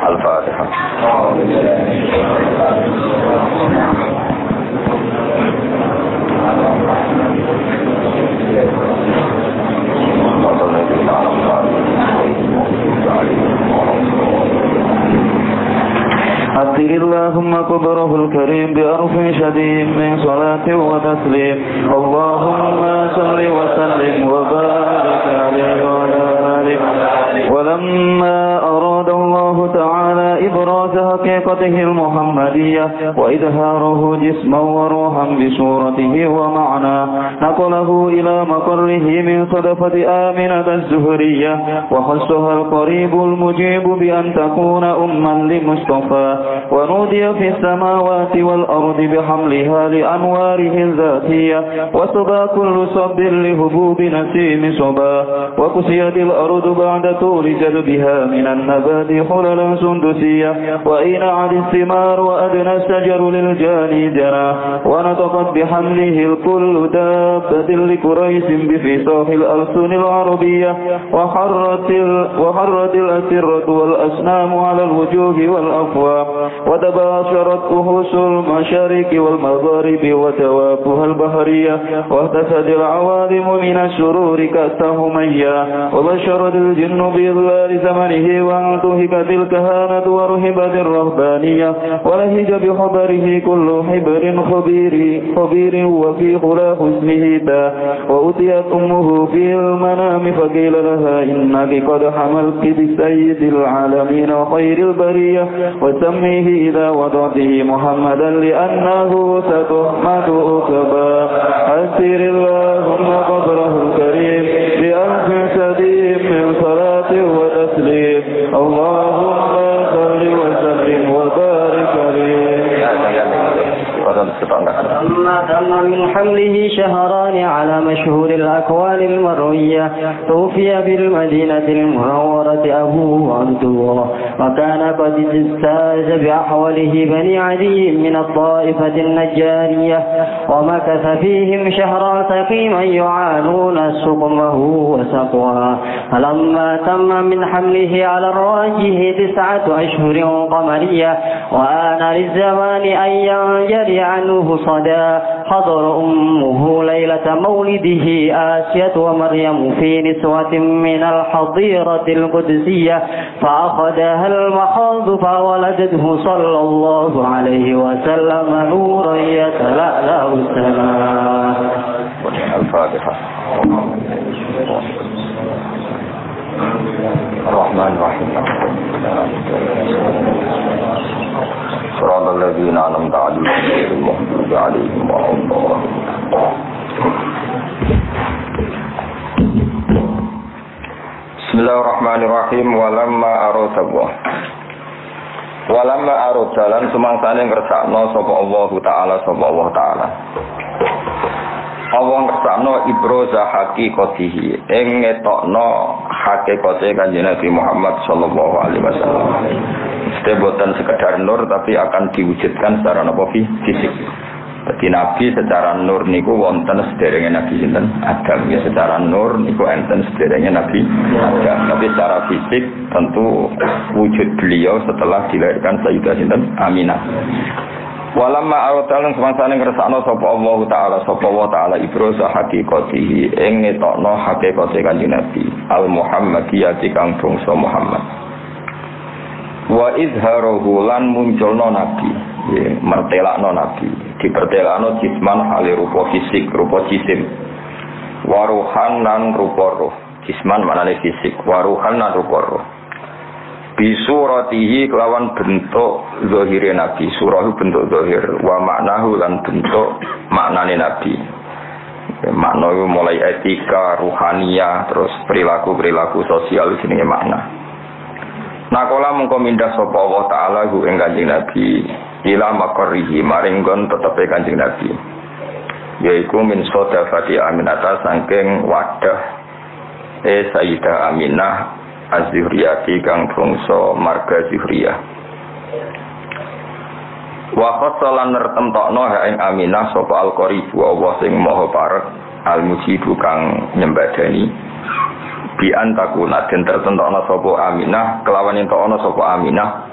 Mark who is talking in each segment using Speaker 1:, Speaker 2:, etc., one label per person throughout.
Speaker 1: Al-Fatihah.
Speaker 2: أثر اللهم قبره الكريم بأرف شديد من صلاة وتسليم اللهم صل وسلم وبارك عليه وعلى آله ولما أراد الله تعالى إبراز حقيقته المحمدية وإظهاره جسما وروحا بصورته ومعناه نقله إلى مقره من صدفة آمنة الزهرية وخصها القريب المجيب بأن تكون أما لمصطفى ونودي في السماوات والأرض بحملها لأنواره الذاتية وصبا كل صب لهبوب نسيم صبا وكسيت الأرض بعد طول جذبها من النبات حللا سندسية وإنعت الثمار وأدنى الشجر للجاني جنى ونطقت بحمله الكل دابة لكريس بفصاح الألسن العربية وحرت الأسرة والأسنام على الوجوه والأفواه وتباشرت كهوس المشارق والمغارب وتوافها البحرية واهتزت العوالم من الشرور كالتهمية وبشرت الجن بإضلال زمنه وانتهكت الكهانة ورهبت الرهبانية ولهج بخبره كل حبر خبير وفي خلا حسنه تا وأتيت أمه في المنام فقيل لها إنك قد حملت بسيد العالمين وخير البرية وسميه إذا وضعته محمدا لأنه ستحمد أكبا أسر اللهم قبره الكريم بألف سديد من صلاة وتسليم اللهم صل وسلم وبارك عليه
Speaker 3: لما تم من حمله شهران على مشهور الأكوان المروية توفي بالمدينة المنورة أبوه عبد الله وكان قد اجتاز بأحوله بني عدي من الطائفة النجارية ومكث فيهم شهرا سقيما يعانون سقمه وسقواه فلما تم من حمله على الراجح 9 أشهر قمرية وآن للزمان أن ينجري عنه صدى حضر أمه ليلة مولده آسية ومريم في نسوة من الحظيرة القدسية فأخذها المخاض فولدته صلى الله عليه وسلم نورا يتلألأ السماء.
Speaker 1: الفاتحة. الرحمن الرحيم. صراط الذين أنعمت عليهم غير المغضوب عليهم ولا الضالين. Bismillahirrahmanirrahim. Walamma aroda lan sumangsane ngersakno sapa Allah taala. Allah ngersakno ibroza haqiqatihi ing ngetokno hakikate Kanjeng Nabi Muhammad sallallahu alaihi wasallam. Mesti boten sekedar nur tapi akan diwujudkan secara fisik. Jadi Nabi secara nur niku wonten sederenge Nabi sinten Adam ya, secara nur niku enten sederenge Nabi Adam. Tapi secara fisik tentu wujud beliau setelah dilahirkan Sayyidah sinten Aminah. Walamma aratalan semangsane ngersakno sapa Allah taala ibroza haqiqatihi ing ngetokno hakikate Kanjeng Nabi al Muhammadiyati kang bangsa Muhammad. Wa izharuhu lan munculno Nabi, mertelakno Nabi, dipertelakno jisman hale rupa fisik, rupa jisim. Waruhan lan rupa roh. Jisman maknane fisik, waruhan lan rupa roh. Bisuratihi kelawan bentuk zahire Nabi, surah bentuk zahir, wa maknahu lan bentuk maknane Nabi. Makna mulai etika, ruhaniyah, terus perilaku sosial jenenge makna. Nakola mengko mindah sapa Allah taala hu ing Kanjeng Nabi ila maqarrihi maring gon tetepe Kanjeng Nabi. Yaiku min sodafati Aminata saking wadah Sayyidah Aminah Az-Zuhriyati kang bangsa marga Zuhriyah. Wa khassalan nertemtokno ha ing Aminah sapa al-Qarib wa sing maha parek al-Mujibu kang nyembadani. Bi antakuna den tertentokno sapa Aminah kelawan entuk ana sapa Aminah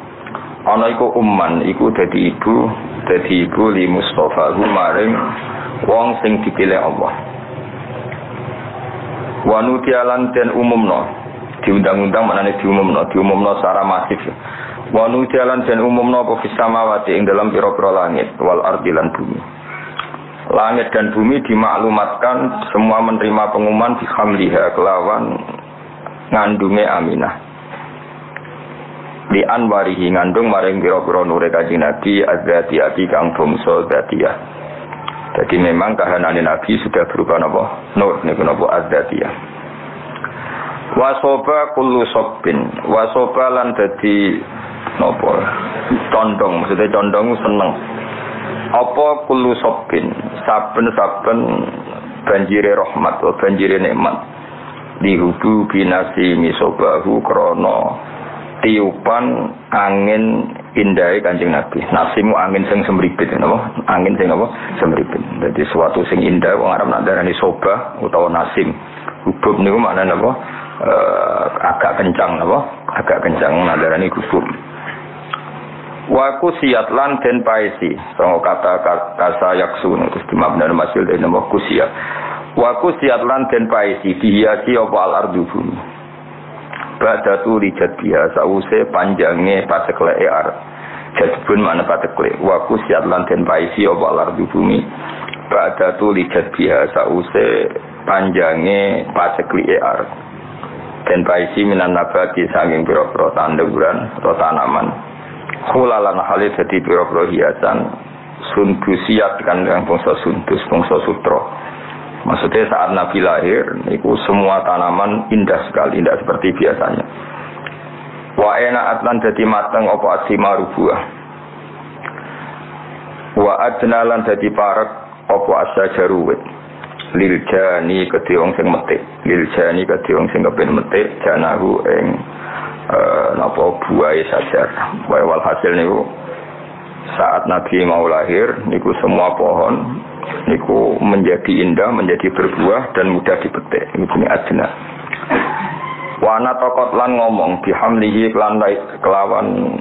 Speaker 1: ana iku umman iku dadi ibu li Mustafa maring wong sing dipilih Allah. Wa nutialan den umumno diundang-undang manane diumumno secara masif. Wa nutialan den umumno apa fis samawati ing dalam pira-pira langit wal ardi lan bumi. Langit dan bumi dimaklumatkan semua menerima pengumuman di hamliha kelawan ngandunge Aminah. Di anwarihi ngandung maring pira-pira nure Kanjeng Nabi azatiyati kang bangsa zatiyah. Jadi memang kahanane Nabi sudah berupa napa? Nur niku napa azatiyah. Wasoba kullu sobbin. Wasoba lan dadi napa? Condong, maksudnya condong seneng. Apa kullu sobbin? Saben-saben banjire rahmat atau banjire nikmat. Dihubu binasi misobahu krana tiupan angin indahe Kanjeng Nabi. Nasimu angin sing semripit napa? Angin sing apa? Semripit. Dadi suatu sing indah wong Arab nak darani sobah utawa nasim. Hubub niku maknane napa? Agak kencang napa? Agak kencang nak darani hubub. Wa kusiyat lan den paesi. Sanga kata kasa yaksun terus dimabna masil den napa kusiyat. Wa kusiyat lan den paesi dihiasi apa al-ardu bumi. Badatu lijat biha sause panjange pacekleke arep. Jadbun mana paceklek. Wa kusyat lan den paisi apa lardu bumi. Badatu lijat biha sause panjange pacekleke arep. Den paisi minan nabati saking pira-pira tanduran atau tanaman. Khulalan hale dadi pira-pira hiasan sundusiat kan bangsa sundus bangsa sutra. Maksudnya saat Nabi lahir, itu semua tanaman indah sekali, indah seperti biasanya. Wa ena'at lan dadi mateng apa asimaru buah. Wa adna lan dadi parek apa asyajaru wit. Lil jani kedhe wong sing metik. Lil jani kedhe wong sing kepen metik janahu ing napa buahe sajar. Wal hasil niku saat Nabi mau lahir, niku semua pohon niku menjadi indah, menjadi berbuah dan mudah dipetik. Ini adna. Wana tokot lan ngomong bihamlihi kelawan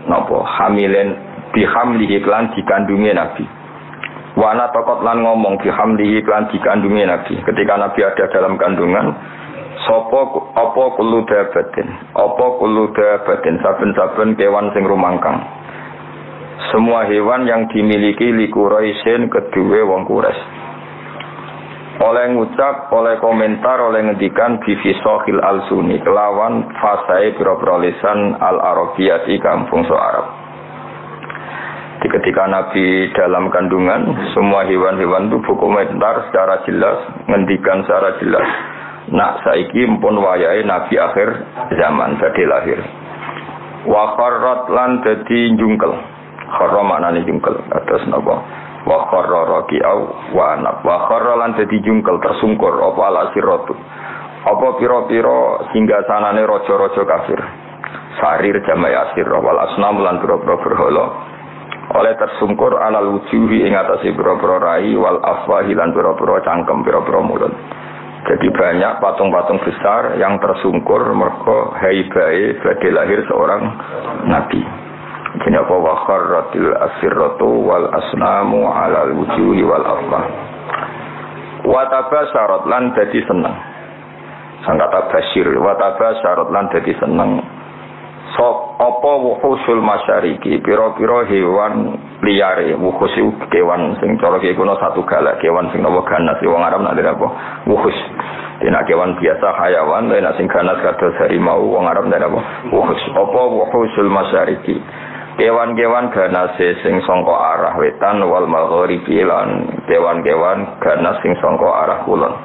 Speaker 1: napa hamilen bihamlihi lan dikandungi Nabi. Wana tokot lan ngomong bihamlihi lan dikandungi Nabi. Ketika Nabi ada dalam kandungan, apa kullu dabatin saben-saben kewan sing rumangkang. Semua hewan yang dimiliki li Quraisyin kedue wong Quraisy. Oleh ngucap, oleh komentar, oleh ngendikan bifisohil al-suni kelawan fasai pira-pira lisan al-arabiyati kampung so Arab. Ketika Nabi dalam kandungan, semua hewan-hewan itu berkomentar secara jelas, ngendikan secara jelas. Nak saiki mpun wayahe Nabi akhir zaman badhe lahir. Wa kharrat lan dadi njungkel. Kharra maknane jungkel atas napa wa kharra raqi'au wa anab wa kharra lan dadi jungkel tersungkur apa al-asiratu apa pira-pira singgasanane raja-raja kafir sarir jama'i asir wal asnam lan pira-pira berhala oleh tersungkur alal wujuhi ing atase pira-pira rai wal afwahi lan pira-pira cangkem pira-pira mulut. Jadi banyak patung-patung besar yang tersungkur mergo haibae badhe lahir seorang nabi. Jadi apa wa kharratil asirratu wal asnamu alal wujuhi wal afwa. Wa tabasyarat lan dadi seneng. Sang kata basyir wa tabasyarat lan dadi seneng. Sop apa wuhusul masyariki pira-pira hewan liyare wuhus kewan sing cara iki kuna satu galak kewan sing nawa ganas wong Arab nak apa wuhus. Dina kewan biasa hayawan lan sing ganas kados harimau wong Arab nak apa wuhus. Apa wuhusul masyariki kewan-kewan ganase sing sangka arah wetan wal maghribi lan kewan-kewan ganas sing sangka arah kulon.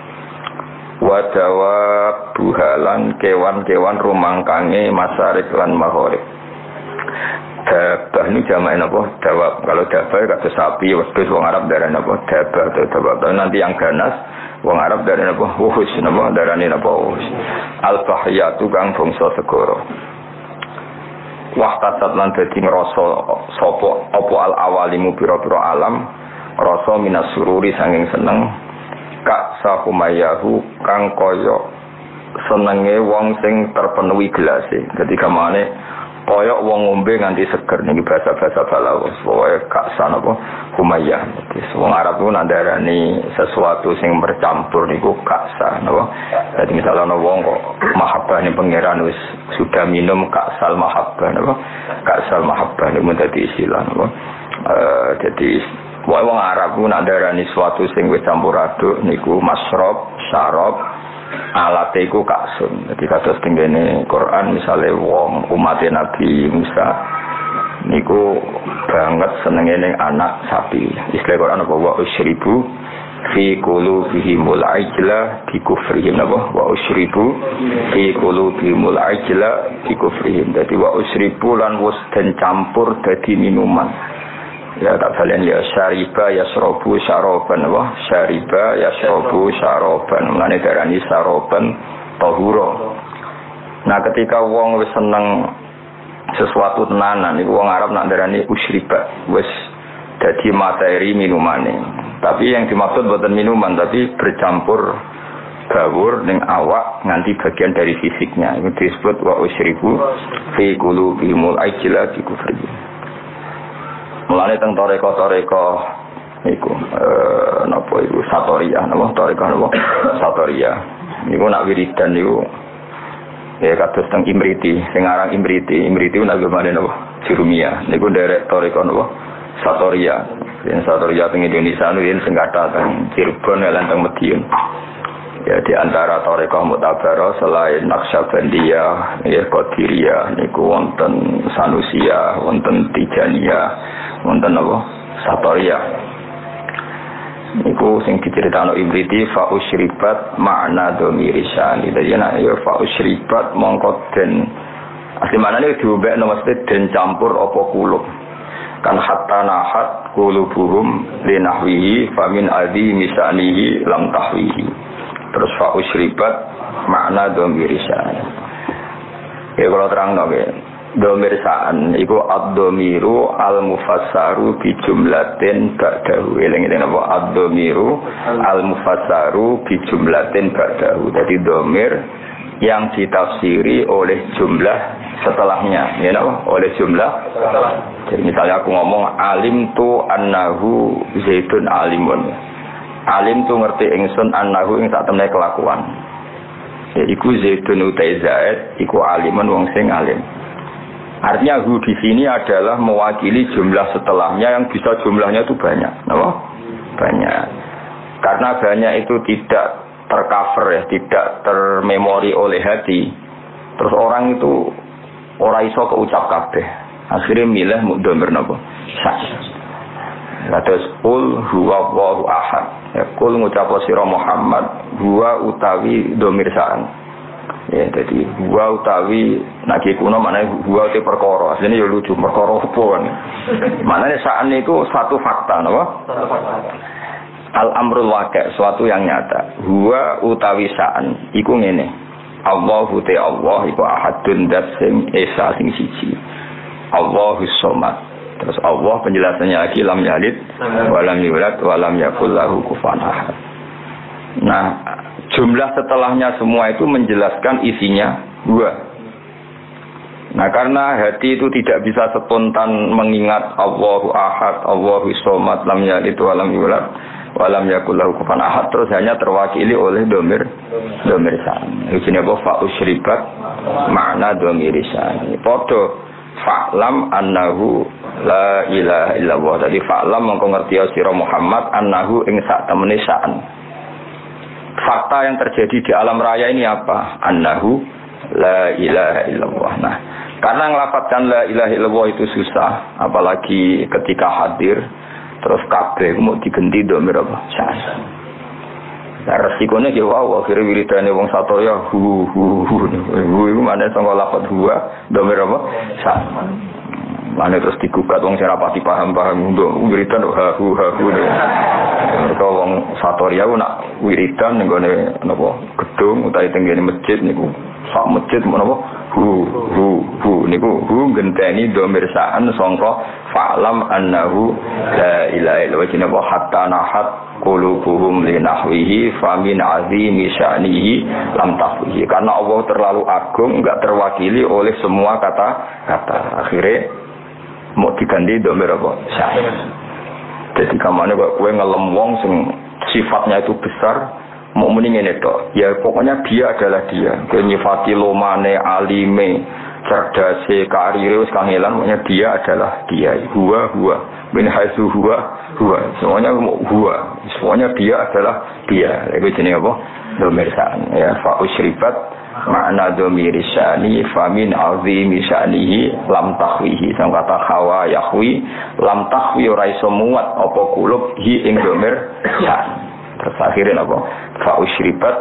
Speaker 1: Wadawa buhalan kewan-kewan rumangkange masyarif lan maghrib. Dabah ini jamae napa? Dawab. Kalau dabah kata sapi wedhus wong Arab darane napa? Dabah atau dawab. Nanti yang ganas wong Arab darane napa? Wuhus napa? Darane napa? Wuhus. Al-fahyatu kang bangsa segara. Wahtasat lan dadi ngrasa sapa apa al-awalimu pira-pira alam rasa minas sururi sanging seneng kak sahumayahu kang kaya senenge wong sing terpenuhi gelase. Dadi kamane koyok wong ngombe nganti seger niki bahasa-bahasa balaghah pokoke kaksan apa humayah. Wong Arab ku nandarani sesuatu sing bercampur niku kaksan apa. Dadi misalnya wong kok mahabbah ning pangeran wis sudah minum kaksal mahabbah apa. Kaksal mahabbah niku dadi istilah apa. Jadi wong Arab ku nandarani sesuatu sing wis campur aduk niku masrob, syarab alate iku kaksun. Jadi kados tenggene Quran misale wong umat Nabi Musa niku banget senenge ning anak sapi. Istilah Quran apa wa usyribu fi qulubihimul ajla bi kufrihim apa wa usyribu fi qulubihimul ajla bi kufrihim. Dadi wa usyribu lan wis den campur dadi minuman. Ya tak kalian ya syariba yasrobu syaroban wah syariba yasrobu syaroban mulane darani syaroban tahura. Nah ketika wong wis seneng sesuatu tenanan iku wong Arab nak darani usyriba wis dadi materi minumane. Tapi yang dimaksud bukan minuman tapi bercampur bawur ning awak nganti bagian dari fisiknya. Itu disebut wa usyribu fi qulubihimul ajla bi kufrihim. Mulane teng toreko-toreko niku napa iku satoriyah napa toreko napa satoriyah niku nak wiridan niku ya kados teng Imriti sing aran Imriti nak gimana napa Jurumiyah niku derek toreko napa satoriyah yen satoriyah teng Indonesia niku sing kathah teng Cirebon lan teng Madiun. Ya di antara toreko Mu'tabarah selain Naqsyabandiyah ya Qadiriyah niku wonten Sanusiyah wonten Tijaniyah wonten apa Satoriyah niku sing diceritakno Ibriti fa usyribat makna domirisan. Dadi nek ya fa usyribat mongko den asli manane diobekno mesti den campur apa kulub kan hatta nahat qulubuhum linahwihi famin adi misanihi lam tahwihi. Terus fa usyribat makna domirisan. Ya kalau terangno nggih domirsaan iku ad-dhamiru al-mufassaru bi jumlatin ba'dahu. Eling-eling apa ad-dhamiru al-mufassaru bi jumlatin ba'dahu. Jadi dhamir yang ditafsiri oleh jumlah setelahnya. Ya napa? Oleh jumlah setelah. Jadi misalnya aku ngomong alim tu annahu zaitun alimun. Alim tu ngerti ingsun annahu ing sak temne kelakuan. Ya iku zaitun utai zaid iku alimun wong sing alim. Artinya hu di sini adalah mewakili jumlah setelahnya yang bisa jumlahnya itu banyak, apa? Banyak. Karena banyak itu tidak tercover ya, tidak termemori oleh hati. Terus orang itu ora iso keucap kabeh. Akhirnya milih mudhamir napa? Sas. Terus qul huwallahu ahad. Ya qul ngucap sira Muhammad huwa utawi dhamir sa'an. Ya jadi huwa utawi naki kuno maknane huwa te perkara. Asline ya lucu perkara opo kan. Maknane sa'an itu satu fakta napa? Satu fakta. Al-amrul waqi' suatu yang nyata. Huwa utawi sa'an iku ngene. Allahu te Allah iku ahadun dat sing esa sing siji. Allahus somad. Terus Allah penjelasannya lagi lam yalid wa lam yulad wa lam yakul lahu kufuwan ahad. Nah, jumlah setelahnya semua itu menjelaskan isinya dua. Nah, karena hati itu tidak bisa spontan mengingat Allahu ahad, Allahu somad, lam yalid wa lam yulad wa lam yakul lahu kufuwan ahad, terus hanya terwakili oleh domir san. Iki apa fa usyribat makna domir san. Padha fa'lam annahu la ilaha illallah. Jadi fa'lam mongko ngerti sira Muhammad annahu ing sak temene sa'an. Fakta yang terjadi di alam raya ini apa? Annahu la ilaha illallah. Nah, karena ngelafadzkan la ilaha illallah itu susah, apalagi ketika hadir terus kabeh mau digenti domir apa? Sa'an. Nah, resikonya ki wae akhire wiridane wong Satorya hu iku maneh sangka lafadz huwa domir apa? Sa'an. Mane terus digugat wong sing rapati paham-paham untuk wiridan hu. Mergo wong Satorya ku nak wiridan ning gone napa gedung utawa tenggene masjid niku sak masjid menapa hu niku hu genteni domir sa'an sangka fa'lam annahu la ilaha illallah hatta nahat qulubuhum li nahwihi famin azimi sya'nihi lam tahwihi. Karena Allah terlalu agung, enggak terwakili oleh semua kata-kata. Akhirnya mau diganti domir apa? Sya'ni. Jadi kamane kok kowe ngelem wong sing sifatnya itu besar, mau mendingin itu. Ya pokoknya dia adalah dia. Kowe nyifati lomane, alime, cerdase, karire wis kangelan, pokoknya dia adalah dia. Huwa min haitsu huwa. Semuanya huwa. Semuanya dia adalah dia. Iku jenenge apa? Domir sya'ni. Ya fa usyribat makna domir sya'ni famin azimi sya'nihi lam tahwihi. Sang kata hawa yahwi lam tahwi ora iso muat apa kulub hi ing domir sya'ni. Terus akhirnya apa? Fa usyribat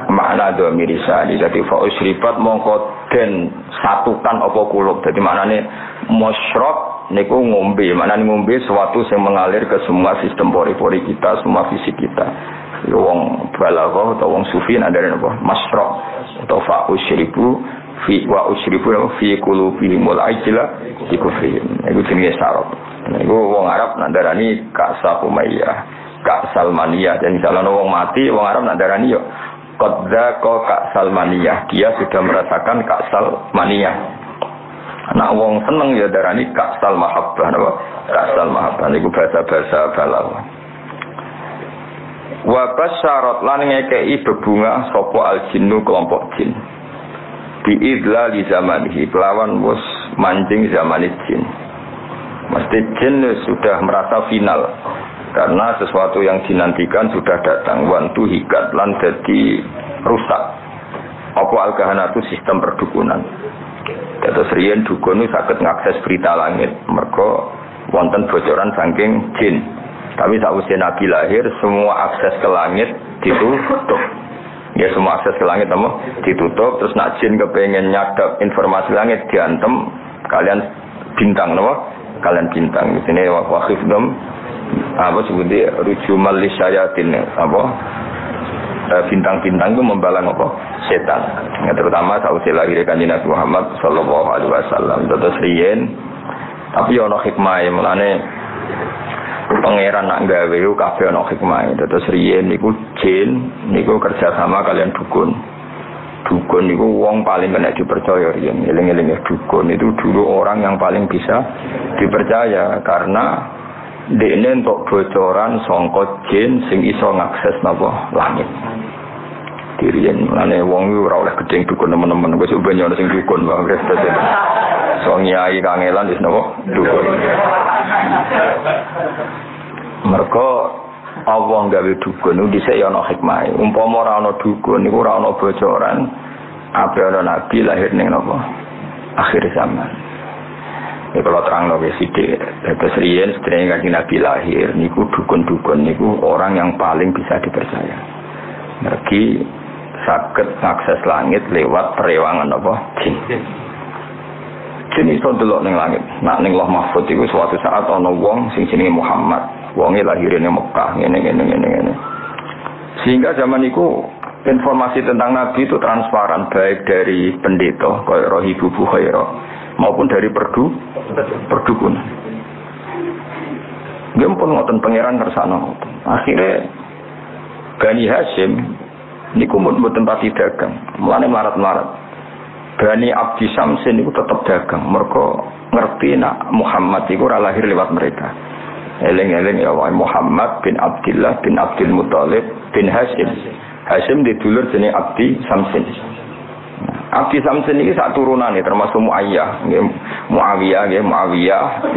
Speaker 1: makna domir sya'ni. Jadi fa usyribat mongko den satukan apa kulub. Jadi maknane musyrab niku ngombe. Maknane ngombe sesuatu yang mengalir ke semua sistem pori-pori kita, semua fisik kita. Wong balaghah atau wong sufi ndare napa? Masyrab atau fa usyribu fi wa usyribu fi qulubihimul ajla fi kufrihim. Iku jenenge syarab. Niku wong Arab ndarani Ka'sa Umayyah, Ka'sal Maniyah. Dan misalnya wong mati, wong Arab ndarani yo qadza Ka'sal Maniyah. Dia sudah merasakan Ka'sal Maniyah. Nah wong seneng ya ndarani Ka'sal Mahabbah napa? Ka'sal Mahabbah niku bahasa-bahasa balaghah. Wa basyarat lan ngekei bebunga sapa al-jinnu kelompok jin biidla li zamanihi kelawan wis mancing zaman jin. Mesti jin sudah merasa final karena sesuatu yang dinantikan sudah datang. Wantu hikat lan dadi rusak apa al-kahanatu sistem perdukunan. Terus riyen dukun saged ngakses berita langit mergo wonten bocoran saking jin. Tapi sausé Nabi lahir, semua akses ke langit ditutup. Ya semua akses ke langit apa? Ditutup. Terus nak jin kepengen nyadap informasi langit diantem kalian bintang, apa? Kalian bintang. Di sini waqifdum apa sebutnya rujumal lisyayatin apa? Bintang-bintang itu membalang apa? Setan. Ya, terutama sausé lahir Kanjeng Nabi Muhammad sallallahu alaihi wasallam. Terus riyen tapi ana hikmah mulane pangeran nak gawe yo kabeh ana hikmah. Terus riyen niku jin niku kerja sama kalian dukun. Dukun niku wong paling kena dipercaya riyen. Eling-eling dukun itu dulu orang yang paling bisa dipercaya karena dekne entuk bocoran saka jin sing iso ngakses napa langit. Diriyen lane wong ora oleh gedeng dukun teman-teman. Wis ben ono sing dukun wae wis dadi. So nyai kangelan wis napa dukun. Mergo Allah gawe dukun niku dhisik ya ana hikmah. Umpama ora ana dukun niku ora ana bocoran apa ana nabi lahir ning napa akhir zaman. Ya kalau terangno wis sithik. Terus riyen sedherenge Kanjeng Nabi lahir niku dukun-dukun niku orang yang paling bisa dipercaya. Mergi saged akses langit lewat perewangan apa? Jin. Jin iso delok ning langit. Nak ning Lauh Mahfuz iku suatu saat ana wong sing jenenge Muhammad. Wonge lahirnya Mekah ngene. Sehingga zaman itu informasi tentang Nabi itu transparan baik dari pendeta kaya Rahibu Bukhaira maupun dari perdukunan. Nggih pun ngoten pangeran kersane. Akhirnya Bani Hashim niku mboten pati dagang, mulane melarat-melarat. Bani Abdi Samsin niku tetap dagang, mergo ngerti nak Muhammad iku ora lahir lewat mereka. Eleng-eleng ya Muhammad bin Abdullah bin Abdul Muthalib bin Hashim. Hashim didulur jenenge Abdi Samsin. Abdi Samsin iki sak turunane termasuk Muayyah, nggih Muawiyah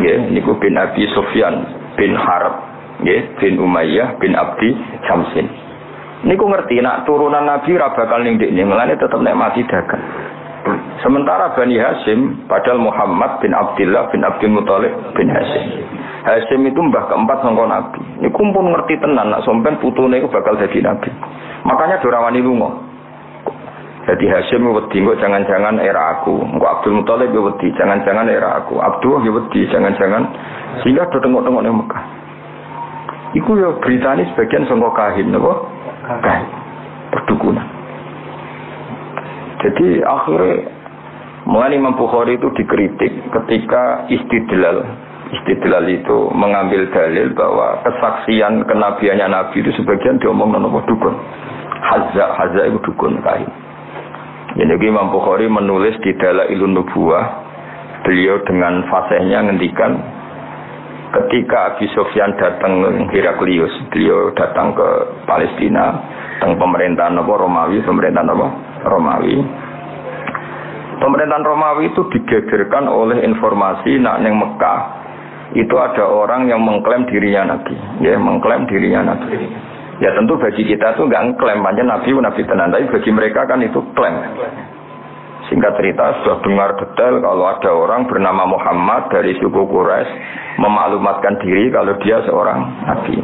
Speaker 1: nggih niku bin Abi Sufyan bin Harb nggih bin Umayyah bin Abdi Samsin. Niku ngerti nak turunan Nabi ra bakal ning ndekne, melane tetep nek mati dagang. Sementara Bani Hashim padahal Muhammad bin Abdullah bin Abdul Muthalib bin Hashim. Hashim itu mbah keempat sangka Nabi. Niku pun ngerti tenan nak sampean putune iku bakal dadi nabi. Makanya ora wani lunga. Jadi Hashim wedi kok jangan-jangan era aku. Engko Abdul Muthalib yo wedi jangan-jangan era aku. Abdullah yo wedi jangan-jangan sehingga do tengok-tengok ning Mekah. Iku yo beritane sebagian sangka kahin napa? Kahin. Perdukunan. Jadi akhirnya mulai Imam Bukhari itu dikritik ketika istidlal istidlal itu mengambil dalil bahwa kesaksian kenabiannya Nabi itu sebagian diomong nopo dukun. Hazza itu dukun kain. Jadi Imam Bukhari menulis di Dalailun Nubuwah, beliau dengan fasihnya ngendikan ketika Abi Sufyan datang Heraklius, beliau datang ke Palestina, teng pemerintahan Romawi, Pemerintahan Romawi itu digegerkan oleh informasi nak neng Mekah itu ada orang yang mengklaim dirinya Nabi, ya mengklaim dirinya Nabi. Ya tentu bagi kita tuh nggak mengklaim panjang Nabi tenan, tapi bagi mereka kan itu klaim. Singkat cerita sudah dengar detail kalau ada orang bernama Muhammad dari suku Quraisy memaklumatkan diri kalau dia seorang Nabi.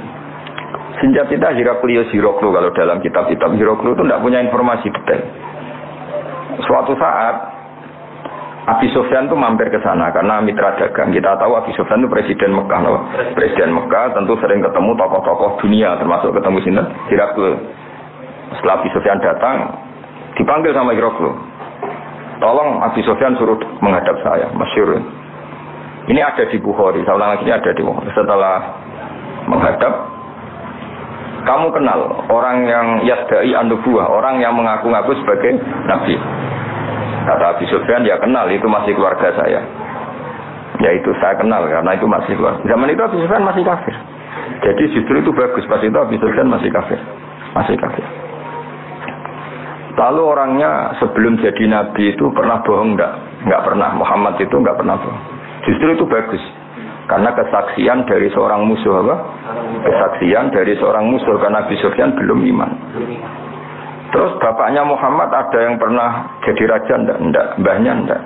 Speaker 1: Singkat cerita Heraklius kalau dalam kitab-kitab Heraklius itu tidak punya informasi detail. Suatu saat Abi Sufyan itu mampir ke sana karena mitra dagang. Kita tahu Abi Sufyan itu presiden Mekah, no? Presiden Mekah tentu sering ketemu tokoh-tokoh dunia, termasuk ketemu sinten Heraklius. Setelah Abi Sufyan datang, dipanggil sama Heraklius. Tolong Abi Sufyan suruh menghadap saya, masyhur. Ini ada di Bukhari, saya ulang lagi ini ada di Bukhari. Setelah menghadap, kamu kenal orang yang yasdai an-nubuwah, orang yang mengaku-ngaku sebagai nabi. Kata Abi Sufyan, ya kenal, itu masih keluarga saya. Ya itu saya kenal, karena itu masih keluarga. Zaman itu Abi Sufyan masih kafir. Jadi justru itu bagus, pas itu Abi Sufyan masih kafir. Lalu orangnya sebelum jadi nabi itu pernah bohong enggak? Enggak pernah. Muhammad itu enggak pernah bohong. Justru itu bagus. Karena kesaksian dari seorang musuh apa? Kesaksian dari seorang musuh, karena Abi Sufyan belum iman. Terus bapaknya Muhammad ada yang pernah jadi raja enggak? Mbahnya enggak.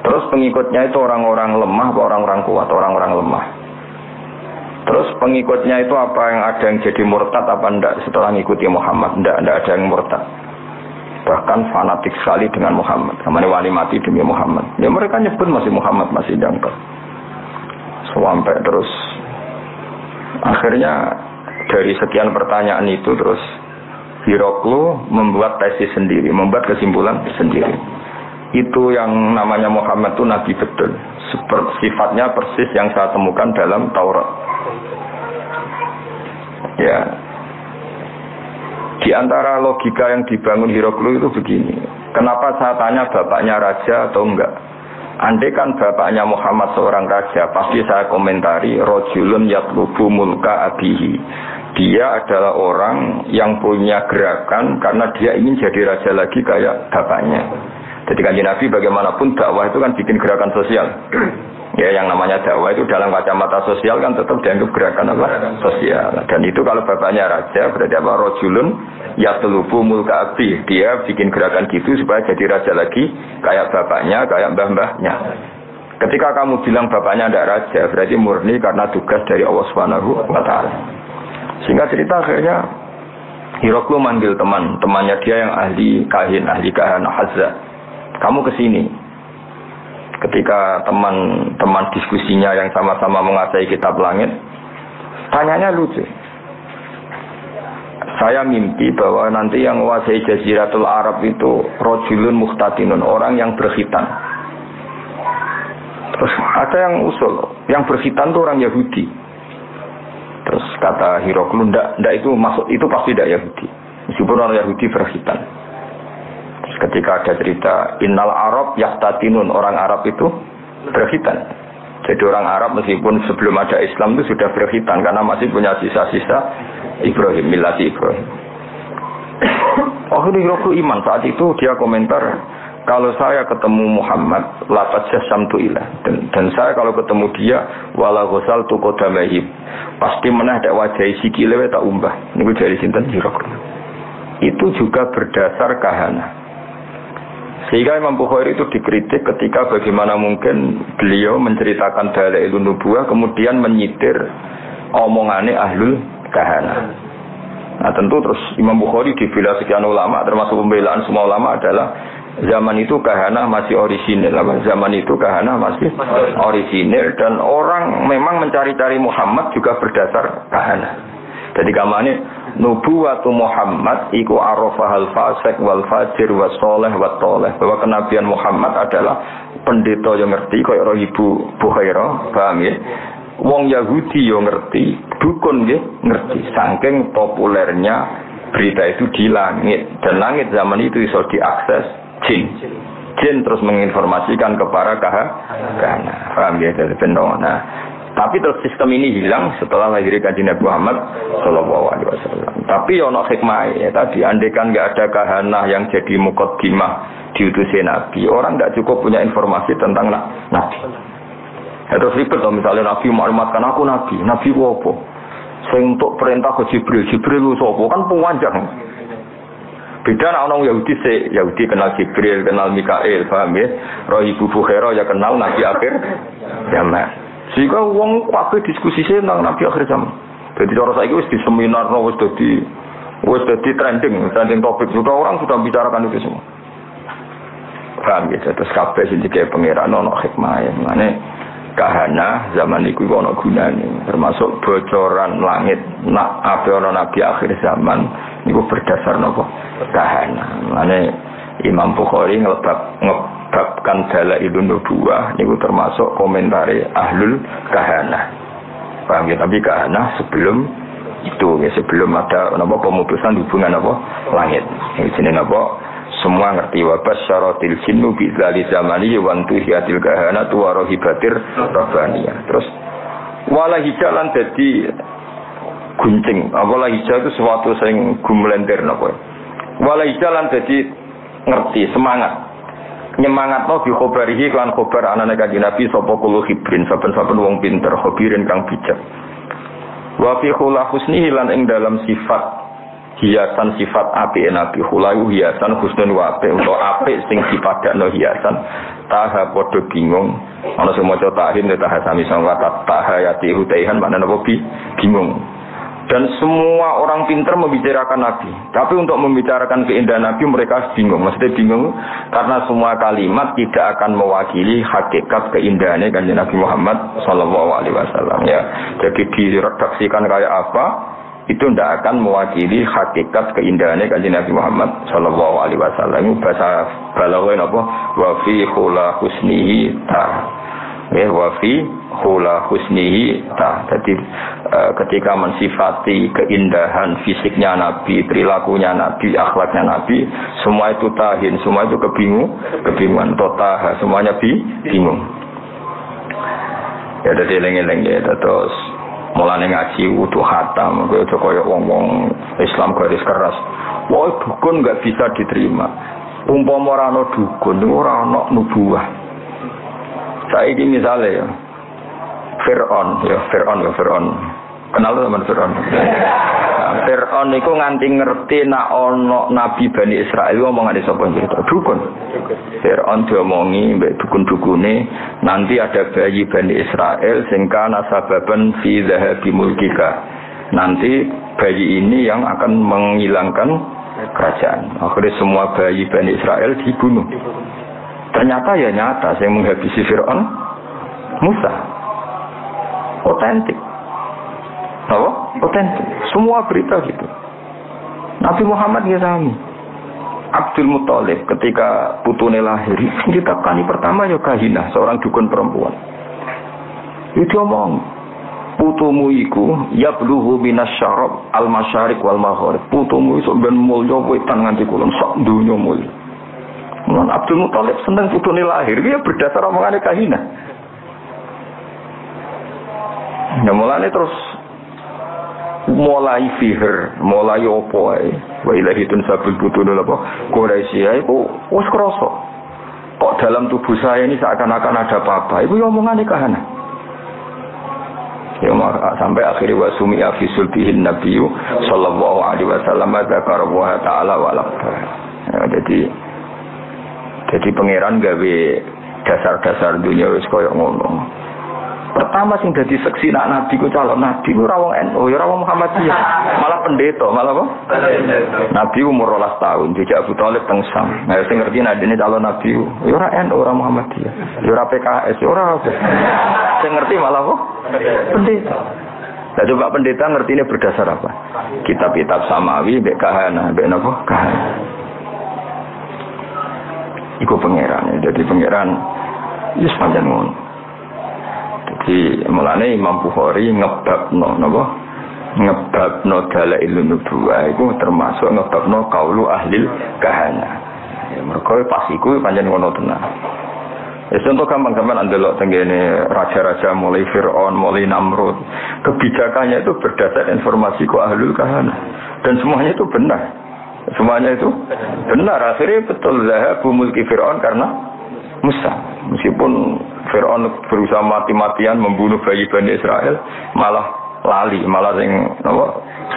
Speaker 1: Terus pengikutnya itu orang-orang lemah atau orang-orang kuat? Orang-orang lemah. Terus pengikutnya itu apa yang ada yang jadi murtad apa enggak setelah mengikuti Muhammad? Enggak ada yang murtad. Bahkan fanatik sekali dengan Muhammad. Namanya wali mati demi Muhammad. Ya mereka nyebut masih Muhammad, masih jangkau. Sampai terus akhirnya dari sekian pertanyaan itu terus Heraklius membuat tesis sendiri, membuat kesimpulan sendiri. Itu yang namanya Muhammad itu nabi betul. Sifatnya persis yang saya temukan dalam Taurat. Ya. Di antara logika yang dibangun Heraklius itu begini. Kenapa saya tanya bapaknya raja atau enggak? Andai kan bapaknya Muhammad seorang raja, pasti saya komentari rajulun yatlubu mulka abihi. Dia adalah orang yang punya gerakan karena dia ingin jadi raja lagi kayak bapaknya. Jadi Kanjeng Nabi bagaimanapun dakwah itu kan bikin gerakan sosial. Ya yang namanya dakwah itu dalam kacamata sosial kan tetap dianggap gerakan apa? Sosial. Dan itu kalau bapaknya raja berarti apa? Rajulun yatlubu mulka abi. Dia bikin gerakan gitu supaya jadi raja lagi kayak bapaknya, kayak mbah-mbahnya. Ketika kamu bilang bapaknya tidak raja, berarti murni karena tugas dari Allah Subhanahu wa taala. Sehingga cerita akhirnya Heraklius manggil temannya dia yang ahli kahin, ahli kahana Hazza. Kamu kesini. Ketika teman-teman diskusinya yang sama-sama menguasai kitab langit, tanyanya lucu. Saya mimpi bahwa nanti yang menguasai Jaziratul Arab itu rajulun muhtatinun, orang yang berkhitan. Terus ada yang usul, yang berkhitan itu orang Yahudi. Terus kata Heraklius, ndak itu maksud itu pasti tidak Yahudi. Meskipun orang Yahudi berkhitan. Terus ketika ada cerita innal Arab yahtatinun, orang Arab itu berkhitan. Jadi orang Arab meskipun sebelum ada Islam itu sudah berkhitan karena masih punya sisa-sisa Ibrahim, milati Ibrahim. Heraklius iman saat itu dia komentar, kalau saya ketemu Muhammad lafaz jasamtu ilah dan saya kalau ketemu dia wala ghusal tu qadamahi pasti menah dak wajahi sikile tak umbah niku dari sinten Heraklius. Itu juga berdasar kahana. Sehingga Imam Bukhari itu dikritik ketika bagaimana mungkin beliau menceritakan Dalailun Nubuwah kemudian menyitir omongane ahlul kahana. Nah tentu terus Imam Bukhari dibela sekian ulama, termasuk pembelaan semua ulama adalah zaman itu kahana masih orisinil. Zaman itu kahana masih orisinil dan orang memang mencari-cari Muhammad juga berdasar kahana. Jadi kamane nubuwatu Muhammad iku arafahal fasik wal fajir was saleh wat toleh, bahwa kenabian Muhammad adalah pendeta yang ngerti kaya Ibu Bukhairah, paham ya? Wong Yahudi yo ngerti, dukun nggih ngerti. Saking populernya berita itu di langit, dan langit zaman itu iso diakses jin. Jin terus menginformasikan kepada kahana. Paham ya dari pendonga. Nah, tapi terus sistem ini hilang setelah lahirnya Kanjeng Nabi Muhammad sallallahu alaihi wasallam. Tapi ono hikmah ya tadi, andaikan enggak ada kahana yang jadi muqaddimah diutusi Nabi, orang enggak cukup punya informasi tentang Nabi. Terus ribet loh, misalnya Nabi maklumatkan aku Nabi apa? Saya untuk perintah ke Jibril lu sopo kan panjang. Beda nak orang Yahudi kenal Jibril, kenal Mikail, paham ya? Roh Ibu Bukhairah ya kenal Nabi akhir zaman. Sehingga wong kabeh diskusi tentang Nabi akhir zaman. Jadi cara saiki wis di seminar, wis dadi trending topik, sudah orang sudah bicarakan itu semua. Paham ya? Terus kabeh sing dikek pangeran ono hikmah ya. Mane kahana zaman iku ana gunane, termasuk bocoran langit nak ape ana nabi akhir zaman niku berdasar napa kahana. Mane Imam Bukhari ngebabkan dalailun nubuwah niku termasuk komentare ahlul kahana. Paham ya? Tapi kahana sebelum itu ya, sebelum ada napa pemutusan hubungan apa langit. Iki jenenge napa? Semua ngerti wabas syaratil jinnu bizali zamani wantu hiatil kahanatu warohibatir rabbaniyah. Terus wala hijalan jadi guncing, wala hijal itu sesuatu yang gumlender napa. Wala hijalan jadi ngerti, semangat nyemangat no bi khobarihi kan khobar anane Kanjeng Nabi sapa kulo hibrin, saben-saben wong pinter khobirin kang bijak. Wa fi khula husnihi lan ing dalam sifat hiasan sifat apik Nabi khulayu hiasan husnul wa apik utawa apik sing sipadakno hiasan taha padha bingung ana sing maca tahin taha sami sangwa tahayati hutaihan maknane apa bingung. Dan semua orang pintar membicarakan Nabi, tapi untuk membicarakan keindahan Nabi mereka bingung. Maksudnya bingung karena semua kalimat tidak akan mewakili hakikat keindahannya Kanjeng Nabi Muhammad sallallahu alaihi wasallam ya. Jadi diredaksikan kayak apa itu tidak akan mewakili hakikat keindahannya Kanjeng Nabi Muhammad sallallahu alaihi wasallam. Itu bahasa balaghah apa? Wa fi khula husnihi ta. Ya wa fi khula husnihi ta. Jadi ketika mensifati keindahan fisiknya Nabi, perilakunya Nabi, akhlaknya Nabi, semua itu tahin, semua itu kebingungan, totaha, semuanya bingung. Ya dadi eling-eling ya terus mulane ngaji wudu khatam, kowe aja koyo wong-wong Islam garis keras. Wah, dukun enggak bisa diterima. Umpama ora ana dukun, ora ana nubuwah. Saiki misale ya Fir'aun. Kenal teman Fir'aun. Fir'aun itu nganti ngerti nak ono Nabi Bani Israel ngomongane sapa cerita dukun. Fir'aun diomongi mbek dukun-dukune nanti ada bayi Bani Israel sing kana sababan fi dhahabi mulkika. Nanti bayi ini yang akan menghilangkan kerajaan. Akhirnya semua bayi Bani Israel dibunuh. Ternyata ya nyata yang menghabisi Fir'aun Musa. Otentik. Apa? Otentik. Semua berita gitu. Nabi Muhammad ya sami. Abdul Muthalib ketika putune lahir, ditakani pertama ya kahina, seorang dukun perempuan. Itu omong, putumu iku yablughu minasyarab al-masyariq wal maghrib. Putumu iso ben mulya wetan nganti kulon sak donya mulya. Mun Abdul Muthalib seneng putune lahir, dia berdasar omongane kahina. Ya mulane terus mulai sihir, mulai opo ae. Wa ilahitun sabil butun apa? Quraisy iku wis krasa. Kok dalam tubuh saya ini seakan-akan ada apa-apa. Iku yo omongane kahana. Ya sampai akhirnya wa sumi'a fi sulbihin nabiyyu sallallahu alaihi wasallam dzakara wa ta'ala wa laqta. Ya, jadi pangeran gawe dasar-dasar dunia wis koyo ngono. Pertama sing dadi seksi nak nabi ku calon nabi ku ora wong NU, ya ora wong Muhammadiyah, malah pendeta, malah apa? Nabi umur 12 tahun, dijak Abu Thalib teng Sam. Nah sing ngerti nadine calon nabi ku, ya ora NU, ora Muhammadiyah, ya ora PKS, ya ora apa. Sing ngerti malah apa? Pendeta. Nah, coba pendeta ngerti ini berdasar apa? Kitab-kitab samawi, mbek kahana, mbek napa? Kahana. Iku pangeran, jadi pangeran wis pancen ngono. Jadi mulane Imam Bukhari ngebabno napa? Ngebabno dalailun nubuwah iku termasuk ngebabno qaulu ahli kahana. Ya mergo pas iku pancen ngono tenan. Ya contoh gampang-gampang ndelok tenggene raja-raja mulai Firaun, mulai Namrud, kebijakannya itu berdasar informasi ku ahlul kahana dan semuanya itu benar. Semuanya itu benar. Akhirnya betul zahabu mulki Firaun karena Musa. Meskipun Firaun berusaha mati-matian membunuh bayi Bani Israel, malah lali, malah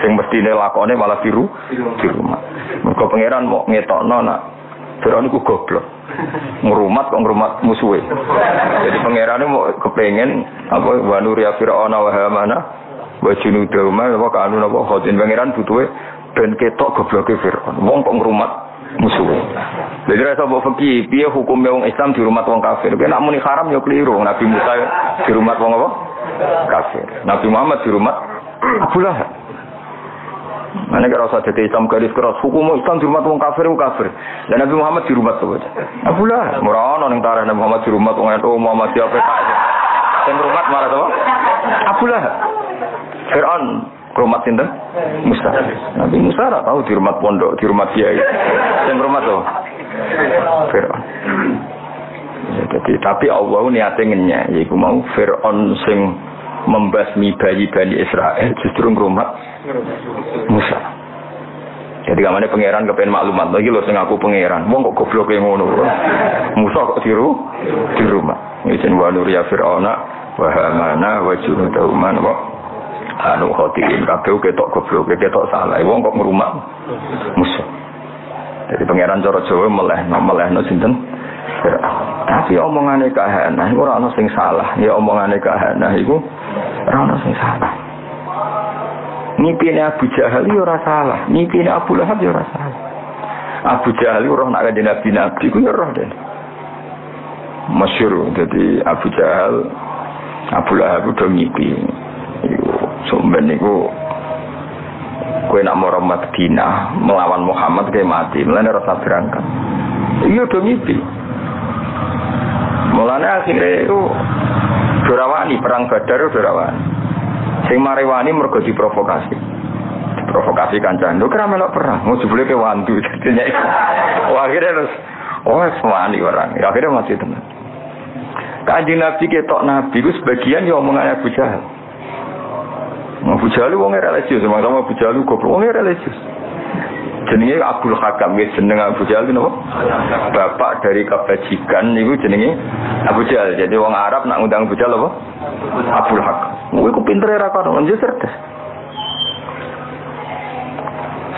Speaker 1: sing mestine lakone malah di rumah. Mergo pangeran mau ngetokno nak Firaun iku goblok. Ngrumat kok ngrumat musuhe. Jadi pangerane mau kepengen apa wa nuriya Firauna wa Hamana wa junudahuma apa kanu napa khotin pangeran butuhe ben ketok gobloke Firaun. Wong kok ngrumat musuhe. Jadi rasa mbok fikih piye hukume wong Islam di rumah wong kafir. Nek muni haram ya keliru. Nabi Musa di rumah wong apa? Kafir. Nabi Muhammad di rumah Abu Lahab. Mana kalau saja di Islam garis keras hukum Islam di rumah wong kafir kafir. Dan Nabi Muhammad di rumah tuh. Abu Lahab murano ning tarah Nabi Muhammad di rumah wong NU Muhammad siapa sing rumah malah tuh. Abu Lahab. Fir'aun rumah sinten? Musa. Nabi Musa ora tahu di rumah pondok, di rumah kiai. Sing rumah tuh. Fir'aun. Jadi tapi Allah niate ngenyek yaiku mau Fir'aun sing membasmi bayi Bani Israel justru ngrumat Musa. Jadi kamane pangeran kepen maklumat lagi lho sing aku pangeran. Wong kok gobloke ngono. Musa kok di rumah. Izin wa nuriya Fir'auna wa Hamana wa junudahuma wa anu khotin kabeh ketok gobloke ketok salah. Wong kok ngrumat Musa. Jadi pangeran cara Jawa melehno sinten? Tapi omongane kahana iku ora ana sing salah. Ya omongane kahana iku ora ana sing salah. Mimpinya Abu Jahal ya ora salah, mimpinya Abu Lahab ya ora salah. Abu Jahal roh nak kanjeng Nabi ku ya roh den. Masyhur dadi Abu Jahal Abu Lahab udah mimpi. Iku sampeyan niku kowe nak mara Madinah melawan Muhammad kayak mati, mulane rasa berangkat. Iya udah mimpi. Mulane akhirnya itu dorawani perang Badar dorawani. Sing marewani mergo diprovokasi. Diprovokasi kancane. Lho kira melok perang, mau jebule ke wandu jadinya. Wah akhirnya terus semani orang. Akhirnya mati tenan. Kanjeng Nabi ketok Nabi ku sebagian ya omongane Abu Jahal. Abu Jahal wong religius, sama Abu Jahal goblok wong religius. Jenenge Abdul Hakam wis jeneng Abu Jahal napa? Bapak dari kebajikan niku jenenge Abu Jahal. Jadi wong Arab nak ngundang Abu Jahal apa? Abdul Hakam. Kuwi ku pintere ra kono, njuk cerdas.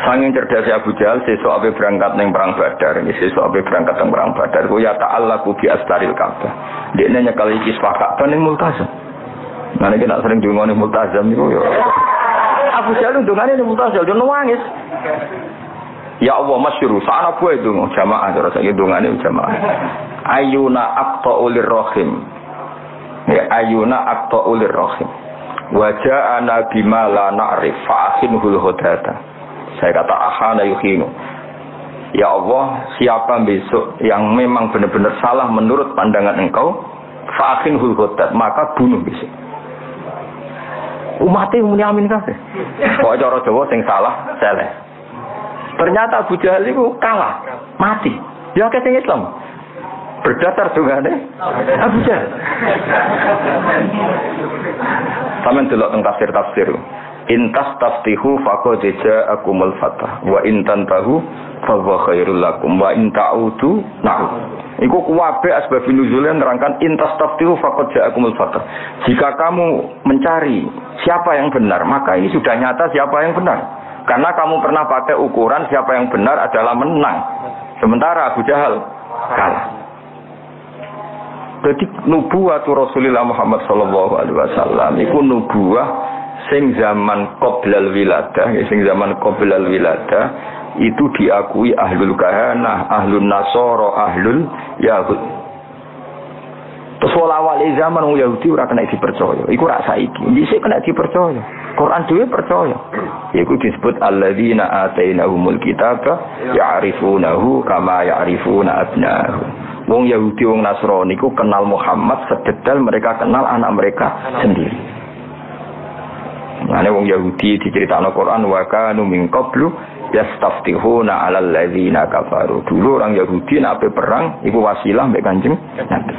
Speaker 1: Sanging cerdasé Abu Jahal sesuk ape berangkat ning perang Badar, sesuk ape berangkat ning perang Badar ku ya ta'allaqu bi astaril Ka'bah. Dekne nyekel iki Ka'bah ning Multazam. Nah iki nak sering dungane Multazam niku ya. Abu Jahal dungane ning Multazam yo nangis. Ya Allah masyhur sana buah itu jamaah terus iki dungane jamaah. Ayuna aqta'ulir rahim. Ya ayuna aqta'ulir rahim. Wa ja'ana bima la na'rif fa'ahinul hudata. Saya kata ahana yuhinu. Ya Allah, siapa besok yang memang benar-benar salah menurut pandangan engkau, fa'ahinul hudat, maka bunuh besok. Umatnya muni amin kabeh. Kok cara Jawa sing salah seleh. Ternyata Abu Jahal itu kalah, mati. Ya akeh sing Islam. Berdasar dungane Abu Jahal. Sampeyan delok teng tafsir. Intas taftihu faqad ja'akumul fath wa in tantahu fa huwa khairul lakum wa in ta'udu na'ud. Iku kuwabe asbab nuzulnya nerangkan intas taftihu faqad ja'akumul fath. Jika kamu mencari siapa yang benar, maka ini sudah nyata siapa yang benar. Karena kamu pernah pakai ukuran siapa yang benar adalah menang. Sementara Abu Jahal kalah. Jadi nubuwah Rasulullah Muhammad sallallahu alaihi wasallam iku nubuwah sing zaman qoblal wiladah, sing zaman qoblal wiladah itu diakui ahlul kahanah, ahlun nasara, ahlul yahud. Terus awal zaman wong Yahudi ora kena dipercaya. Iku rak saiki. Dhisik kena dipercaya. Quran dhewe percaya. Iku disebut alladzina atainahumul kitaba ya'rifunahu kama ya'rifuna abna'ahum. Wong Yahudi wong Nasrani iku kenal Muhammad sedetail mereka kenal anak mereka sendiri. Mane wong Yahudi diceritakno Quran wa kanu min qablu yastaftihuna 'alal ladzina kafaru. Dulu orang Yahudi nek perang iku wasilah mbek Kanjeng Nabi.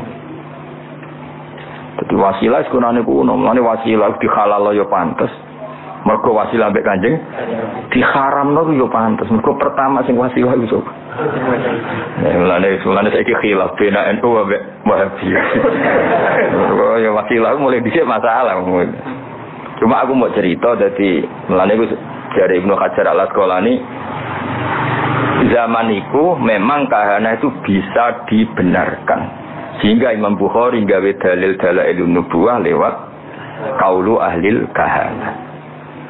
Speaker 1: Jadi wasilah sekunane kuno, mane wasilah dihalal yo pantes. Mergo wasilah mbek Kanjeng diharamno yo pantes. Mergo pertama sing wasilah iku sapa? Mulane saiki khilaf bena NU mbek Wahabiyah. Mergo yo wasilah mulai dhisik masalah. Cuma aku mau cerita dadi mulane iku jare Ibnu Hajar Al-Asqalani zaman itu memang kahana itu bisa dibenarkan. Sehingga Imam Bukhari gawe dalil dalailun nubuwah lewat qaulu ahlil kahana.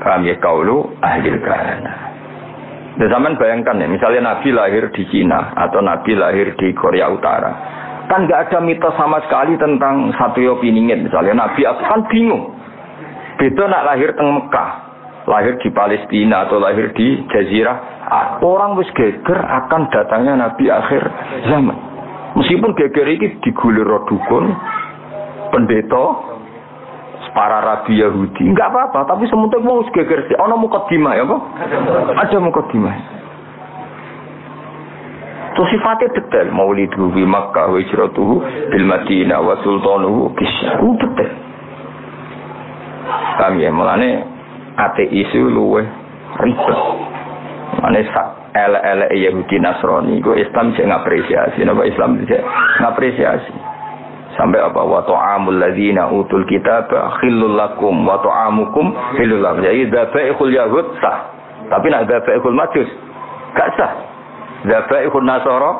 Speaker 1: Paham ya, qaulu ahlil kahana. Dan zaman bayangkan ya, misalnya Nabi lahir di Cina atau Nabi lahir di Korea Utara. Kan enggak ada mitos sama sekali tentang satu opiningin. Misalnya Nabi kan bingung. Beda nak lahir di Mekah, lahir di Palestina atau lahir di Jazirah. Orang wis geger akan datangnya Nabi akhir zaman. Meskipun geger ini digulir dukun, pendeta, para rabi Yahudi, enggak apa-apa. Tapi semuanya mau geger sih. Ono mukadimah ya, Pak? Ada mukadimah. Terus sifatnya detail. Maulidu bi Makkah wa hijratuhu bil Madinah wa sultanuhu bisyam. Detail. Kami ya, mulane ateis itu luweh ribet. Mulane ele-ele Yahudi Nasrani itu Islam bisa ngapresiasi. Napa Islam bisa ngapresiasi? Sampai apa? Wa ta'amul ladzina utul kitaba khillul lakum wa ta'amukum khillul lakum. Jadi dzabaikhul yahud sah. Tapi nak dzabaikhul majus gak sah. Dzabaikhul nasara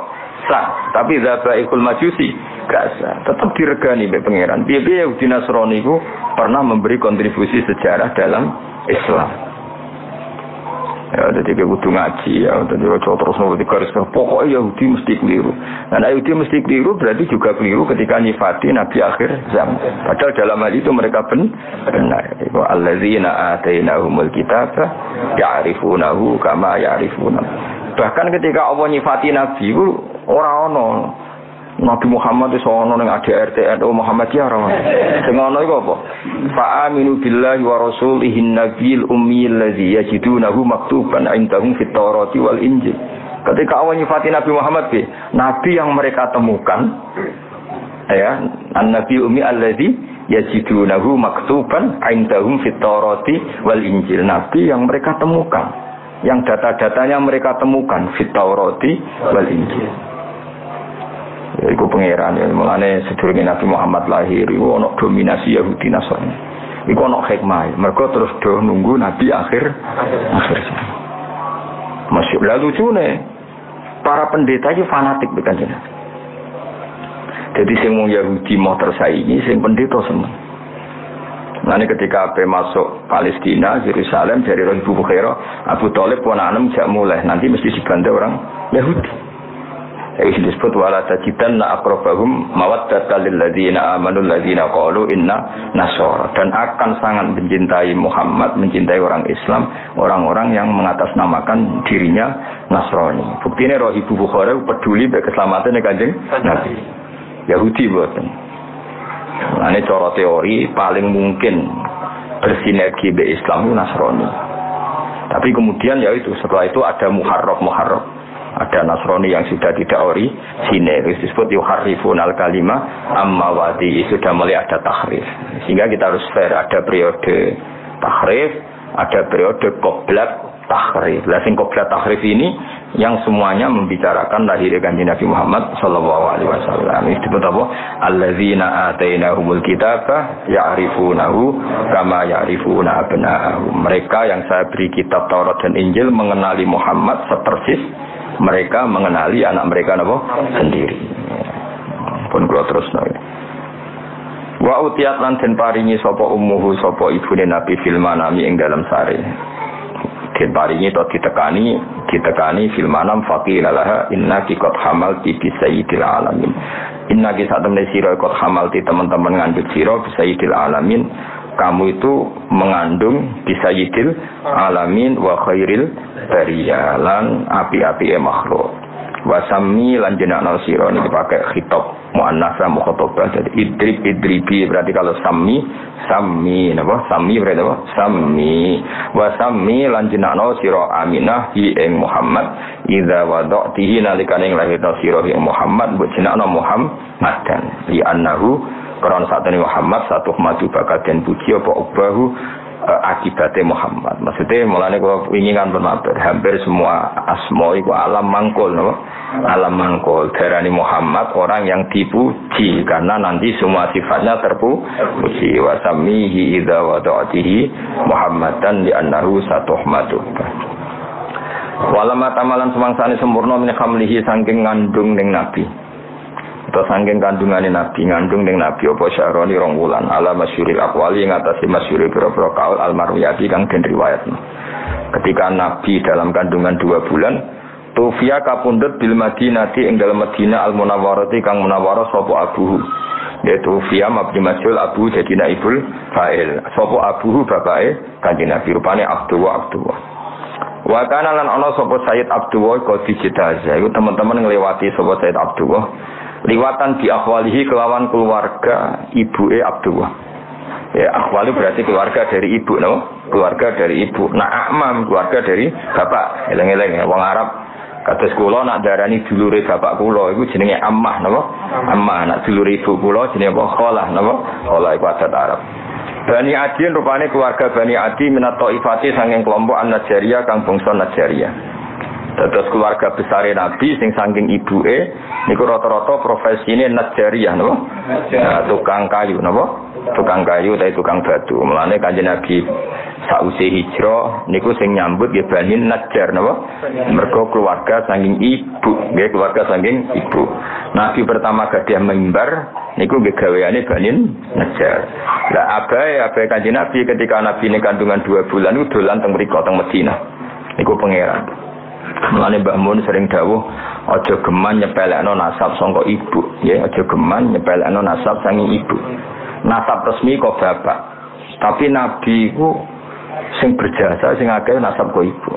Speaker 1: sah. Tapi dzabaikhul majusi gak sah. Tetap diregani oleh pangeran. Piye-piye Yahudi Nasrani itu pernah memberi kontribusi sejarah dalam Islam. Ya, jadi kita kudu ngaji ya, jadi kita terus memberi garis pokoknya Yahudi mesti keliru. Dan Yahudi mesti keliru berarti juga keliru ketika nyifati Nabi akhir zaman. Padahal dalam hal itu mereka benar. Itu alladzina atainahumul kitaba ya'rifunahu kama ya'rifuna. Bahkan ketika Allah nyifati Nabi itu orang Nabi Muhammad itu ono ning ADRT NU Muhammadiyah ora. Sing ono iku apa? Fa aminu billahi wa rasulihi nabiyil ummiyil ladzi yajidunahu maktuban indahum fit Taurati wal Injil. Ketika Allah nyifati Nabi Muhammad nabi yang mereka temukan ya, an-nabi ummi alladzi yajidunahu maktuban indahum fit Taurati wal Injil. Nabi yang mereka temukan, yang data-datanya mereka temukan fit Taurati wal Injil. Iku pangeran ya, mulane sedurunge Nabi Muhammad lahir iku ana dominasi Yahudi Nasrani. Iku ana hikmah. Mergo terus do nunggu Nabi akhir. Masih lalu lucune para pendeta itu fanatik bukan jenengan. Jadi sing wong Yahudi mau tersaingi, sing pendeta seneng. Mulane ketika ape masuk Palestina, Yerusalem dari Ibu Bukhairah, Abu Thalib ponakan jak mulai nanti mesti dibantu orang Yahudi. Itu disebut wala tajidanna aqrabahum mawaddatan lil ladzina amanu alladzina qalu inna nasara, dan akan sangat mencintai Muhammad, mencintai orang Islam, orang-orang yang mengatasnamakan dirinya Nasrani. Buktinya roh Ibu Bukhari peduli mek keselamatan Kanjeng Nabi. Yahudi boten. Ane cara teori paling mungkin bersinergi be Islam Nasrani. Tapi kemudian ya itu setelah itu ada muharraf. Ada Nasrani yang sudah tidak orisinil, disebut yuharrifunal kalimah amma wadi, sudah mulai ada tahrif. Sehingga kita harus fair, ada periode tahrif, ada periode qoblat tahrif. Lah sing qoblat tahrif ini yang semuanya membicarakan lahirnya Kanjeng Nabi Muhammad sallallahu alaihi wasallam. Ini disebut apa? Alladzina atainahumul kitaba ya'rifunahu kama ya'rifuna abna'ahum. Mereka yang saya beri kitab Taurat dan Injil mengenali Muhammad sepersis mereka mengenali anak mereka napa sendiri. Pun kula terusno. Wa utiyat lan den paringi sapa ummuhu sapa ibune Nabi fil manami ing dalam sare. Den paringi to ditekani fil manam faqila laha innaki qad hamalti bi sayyidil alamin. Inna kisah temen sira ikut hamal ti teman-teman ngandut sira bisayyidil alamin. Kamu itu mengandung bisayyidil alamin wa khairil bariyah lan api-api makhluk. Wasami lan jenakna sira niki pakai khitab muannats mukhatabah. Jadi idribi berarti kalau sami napa? Sami berarti apa? Sami. Wasami lan jenakna sira Aminah hi ing Muhammad idza wada'tihi nalikane lahirna sira ing Muhammad mbok jenakna Muhammadan li annahu karena saat ini Muhammad satu maju bakal den puji apa ubahu akibatnya Muhammad. Maksudnya mulanya kalau inginkan bermatur hampir semua asma itu alam mangkul, no? Alam mangkul. Darani Muhammad orang yang dipuji karena nanti semua sifatnya terpuji. Wasamihi idza wada'atihi Muhammadan li annahu satuhmadu. Walama tamalan semangsane sempurna min khamlihi saking ngandung ning nabi. Atau saking kandungane nabi ngandung ning nabi apa syaroni rong wulan ala masyhuril aqwali ngatasi masyhuri pira-pira kaul almarwiyati kang den riwayatna. Ketika nabi dalam kandungan 2 bulan tufia kapundhut bil Madinati ing dalem Madinah al munawwarati kang munawwarah sapa abuhu. Yaitu tufia mabni majhul abu dadi naibul fa'il. Sapa abuhu bapake kanjeng Nabi rupane Abdullah. Wa kana lan ana sapa Sayyid Abdullah kok dijitaza. Iku teman-teman ngliwati sapa Sayyid Abdullah liwatan di akhwalihi kelawan keluarga ibuke Abdullah. Ya, akhwali berarti keluarga dari ibu, no? Keluarga dari ibu. Nah, amam keluarga dari bapak. Eleng-eleng ya, wong Arab. Kados kula nak darani dulure bapak kula iku jenenge ammah, napa? Ammah. Nak dulure ibu kula jenenge apa? Khalah, napa? Khalah iku adat Arab. Bani Adi rupane keluarga Bani Adi minat Taifati saking kelompok An-Najjariyah kang bangsa Najjariyah. Terus keluarga besar Nabi sing saking ibuke niku rata-rata profesine Najjariyah, napa? Nah, tukang kayu, napa? Tukang kayu utawa tukang batu. Mulane Kanjeng Nabi sausé hijrah niku sing nyambut nggih Bani Najjar, napa? Mergo keluarga saking ibu, nggih keluarga saking ibu. Nabi pertama gadah mimbar niku nggih gaweane Bani Najjar. Lah abae Kanjeng Nabi ketika Nabi ini kandungan 2 bulan niku dolan teng mriko teng Madinah. Niku pangeran. Mulane Mbah Mun sering dawuh aja geman nyepelekno nasab saka ibu, ya aja geman nyepelekno nasab saking ibu. Nasab resmi kok bapak. Tapi nabi ku sing berjasa sing akeh nasab kok ibu.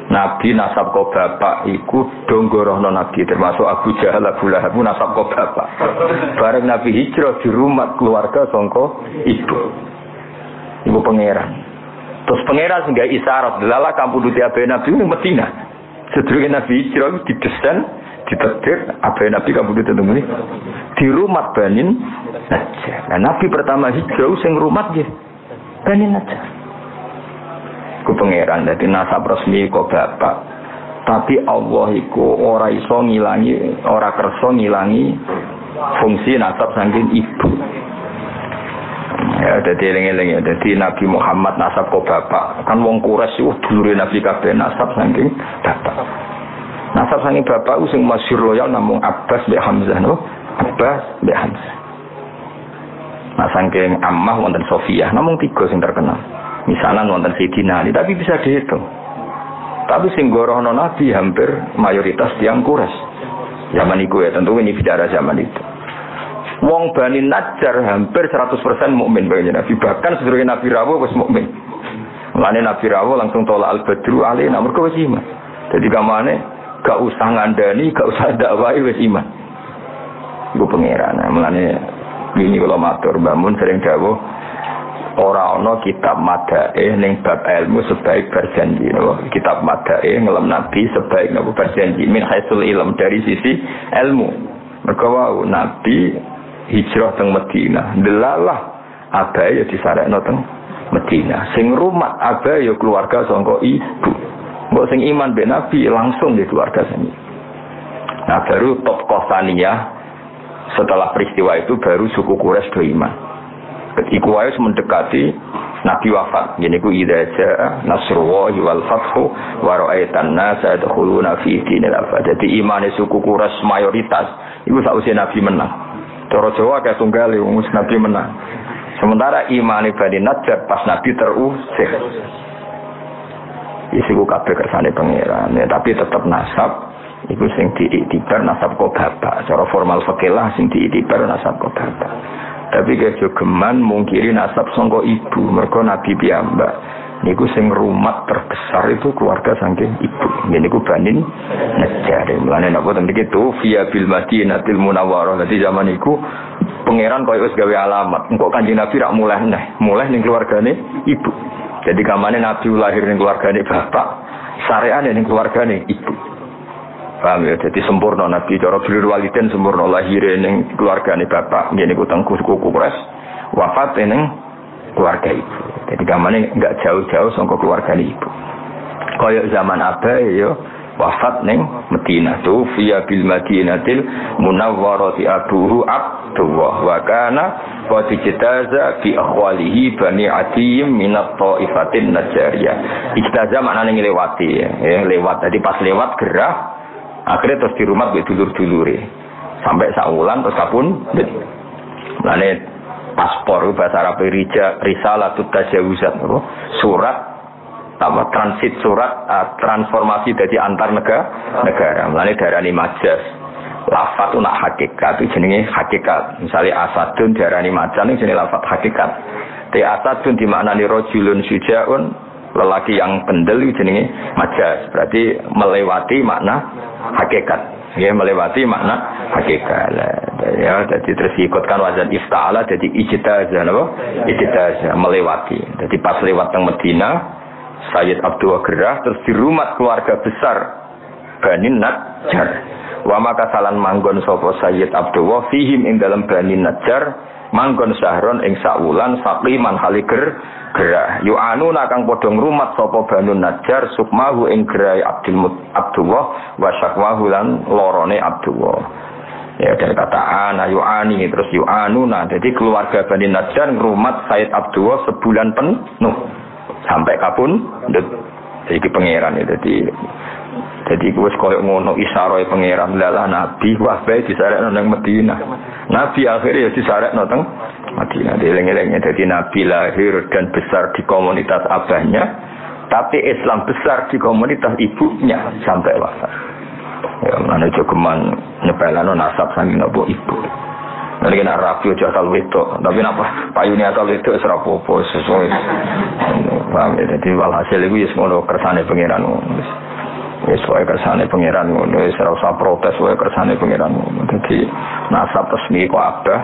Speaker 1: Nabi nasab kok bapak iku donggorohno nabi termasuk Abu Jahal Abu Lahab nasab kok bapak. Bareng nabi hijrah di rumah keluarga saka ibu. Ibu pangeran. Terus pangeran sehingga isyarat delala kampung duti abai Nabi ini Medina. Sedurunge Nabi hijrah didesain, ditetir abai Nabi kampung duti ini di rumah Bani Najjar. Nah, Nabi pertama hijrah sing rumah nggih Bani Najjar. Ku pangeran dadi nasab resmi kok bapak. Tapi Allah iku ora iso ngilangi, ora kersa ngilangi fungsi nasab saking ibu. Ya, jadi eling-eling ya. Jadi Nabi Muhammad nasab kok bapak. Kan wong Quraisy dulure Nabi kabeh nasab saking bapak. Nasab saking bapak sing masyhur loyal namung Abbas bin Hamzah, no? Abbas bin Hamzah. Nah, saking Ammah wonten Sofiyah, namung 3 sing terkenal. Misalan wonten Sayyidina Ali, tapi bisa dihitung. Tapi sing gorohno Nabi hampir mayoritas tiyang Quraisy. Zaman iku ya, tentu ini bicara zaman itu. Wong Bani Najjar hampir 100% mukmin bagi Nabi. Bahkan sedurunge Nabi rawuh wis mukmin. Mulane Nabi rawuh langsung tolak al-badru alaina mergo wis iman. Jadi kamane gak usah ngandani, gak usah dakwahi wis iman. Iku pangeran. Mulane ini kula matur bangun sering dawuh ora ana kitab madae ning bab ilmu sebaik berjanji, no? Kitab madae ngelem Nabi sebaik napa berjanji min haisul ilm dari sisi ilmu. Mergo Nabi hijrah teng Madinah, delalah abae ya disarekno teng Madinah. Sing rumah abae ya keluarga saka ibu. Mbok sing iman be Nabi langsung di keluarga sini. Nah, baru top Qosaniyah setelah peristiwa itu baru suku Quraisy do iman. Iku wae mendekati Nabi wafat. Yen iku idza jaa nasrullahi wal fathu wa ra'aitan nasa yadkhuluna fi dinil afad. Jadi imane suku Quraisy mayoritas iku sausé Nabi menang. Cara Jawa kayak tunggal wong Nabi menang. Sementara imane Bani Najjar pas Nabi terusir. Isiku kabeh kersane pangeran, ya, tapi tetap nasab Iku sing diiktibar nasab kok bapak. Cara formal fikih lah sing diiktibar nasab kok bapak. Tapi kejogeman mungkiri nasab sangka ibu. Mergo Nabi piyambak niku sing rumat terbesar itu keluarga saking ibu. Niku Bani Najjar. Mulane napa ten iki tu fiya bil Madinatil Munawwarah. Dadi zaman iku pangeran koyo wis gawe alamat. Engko Kanjeng Nabi rak mulai ning keluargane ibu. Jadi kamane Nabi lahir ning keluargane bapak, sareane ning keluargane ibu. Paham ya, jadi sempurna Nabi cara birrul walidain sempurna lahir ning keluargane bapak, ngene ku tengku kuku kres, wafat ning keluarga ibu. Jadi kamane enggak jauh-jauh saka keluargane ibu. Kaya zaman abae ya wafat ning Madinah tu fiya bil Madinatil Munawwarati abuhu Abdullah wa kana qad ijtaza bi akhwalihi Bani Adiyim minat taifatin Najjariyah. Ijtaza maknane nglewati ya, lewat. Jadi pas lewat gerah akhirnya terus dirumat be dulur-dulure. Sampai saulan terus kapun. Lane paspor bahasa Arab risalatut tajawuzat surat apa transit surat transformasi dari antar negara. Mulane darani majaz. Lafaz itu nak hakikat itu jenenge hakikat. Misalnya asadun darani macan itu jenenge lafaz hakikat. Te asadun dimaknani rajulun syuja'un, lelaki yang pendel itu jenenge majaz. Berarti melewati makna hakikat. Ya melewati makna hakikat. Ya jadi terus ikutkan wazan ifta'ala jadi ijtazah apa? Ijtazah melewati. Jadi pas lewat teng Madinah Sayyid Abdullah gerah terus di rumah keluarga besar Bani Najjar. Wa maka salan manggon sapa Sayyid Abdullah fihim ing dalam Bani Najjar manggon sahron ing saulan saqiman haliger gerah. Yu'anu nakang padha ngrumat sapa Bani Najjar sukmahu ing gerah Abdullah wa syakwahu lan lorone Abdullah. Ya dari kata ana yu'ani terus yu'anu nah jadi keluarga Bani Najjar ngrumat Sayyid Abdullah sebulan penuh. Sampai kapun jadi pangeran itu jadi wis koyo ngono isyarat pangeran lalah nabi wah bae disarekno nang Madinah. Nabi akhirnya ya disarekno teng Madinah. Dieling-elingnya jadi nabi lahir dan besar di komunitas abahnya, tapi Islam besar di komunitas ibunya sampai wafat. Ya mana jogeman nyepelano nasab saking napa ibu. Lagi nak rapi aja asal wedok, tapi napa payune asal wedok ora apa-apa sesuai. Paham ya, jadi walhasil itu ya semono kersane pangeran. Wis wae kersane pangeran ngono, wis ora usah protes wae kersane pangeran ngono. Dadi nasab resmi kok abah,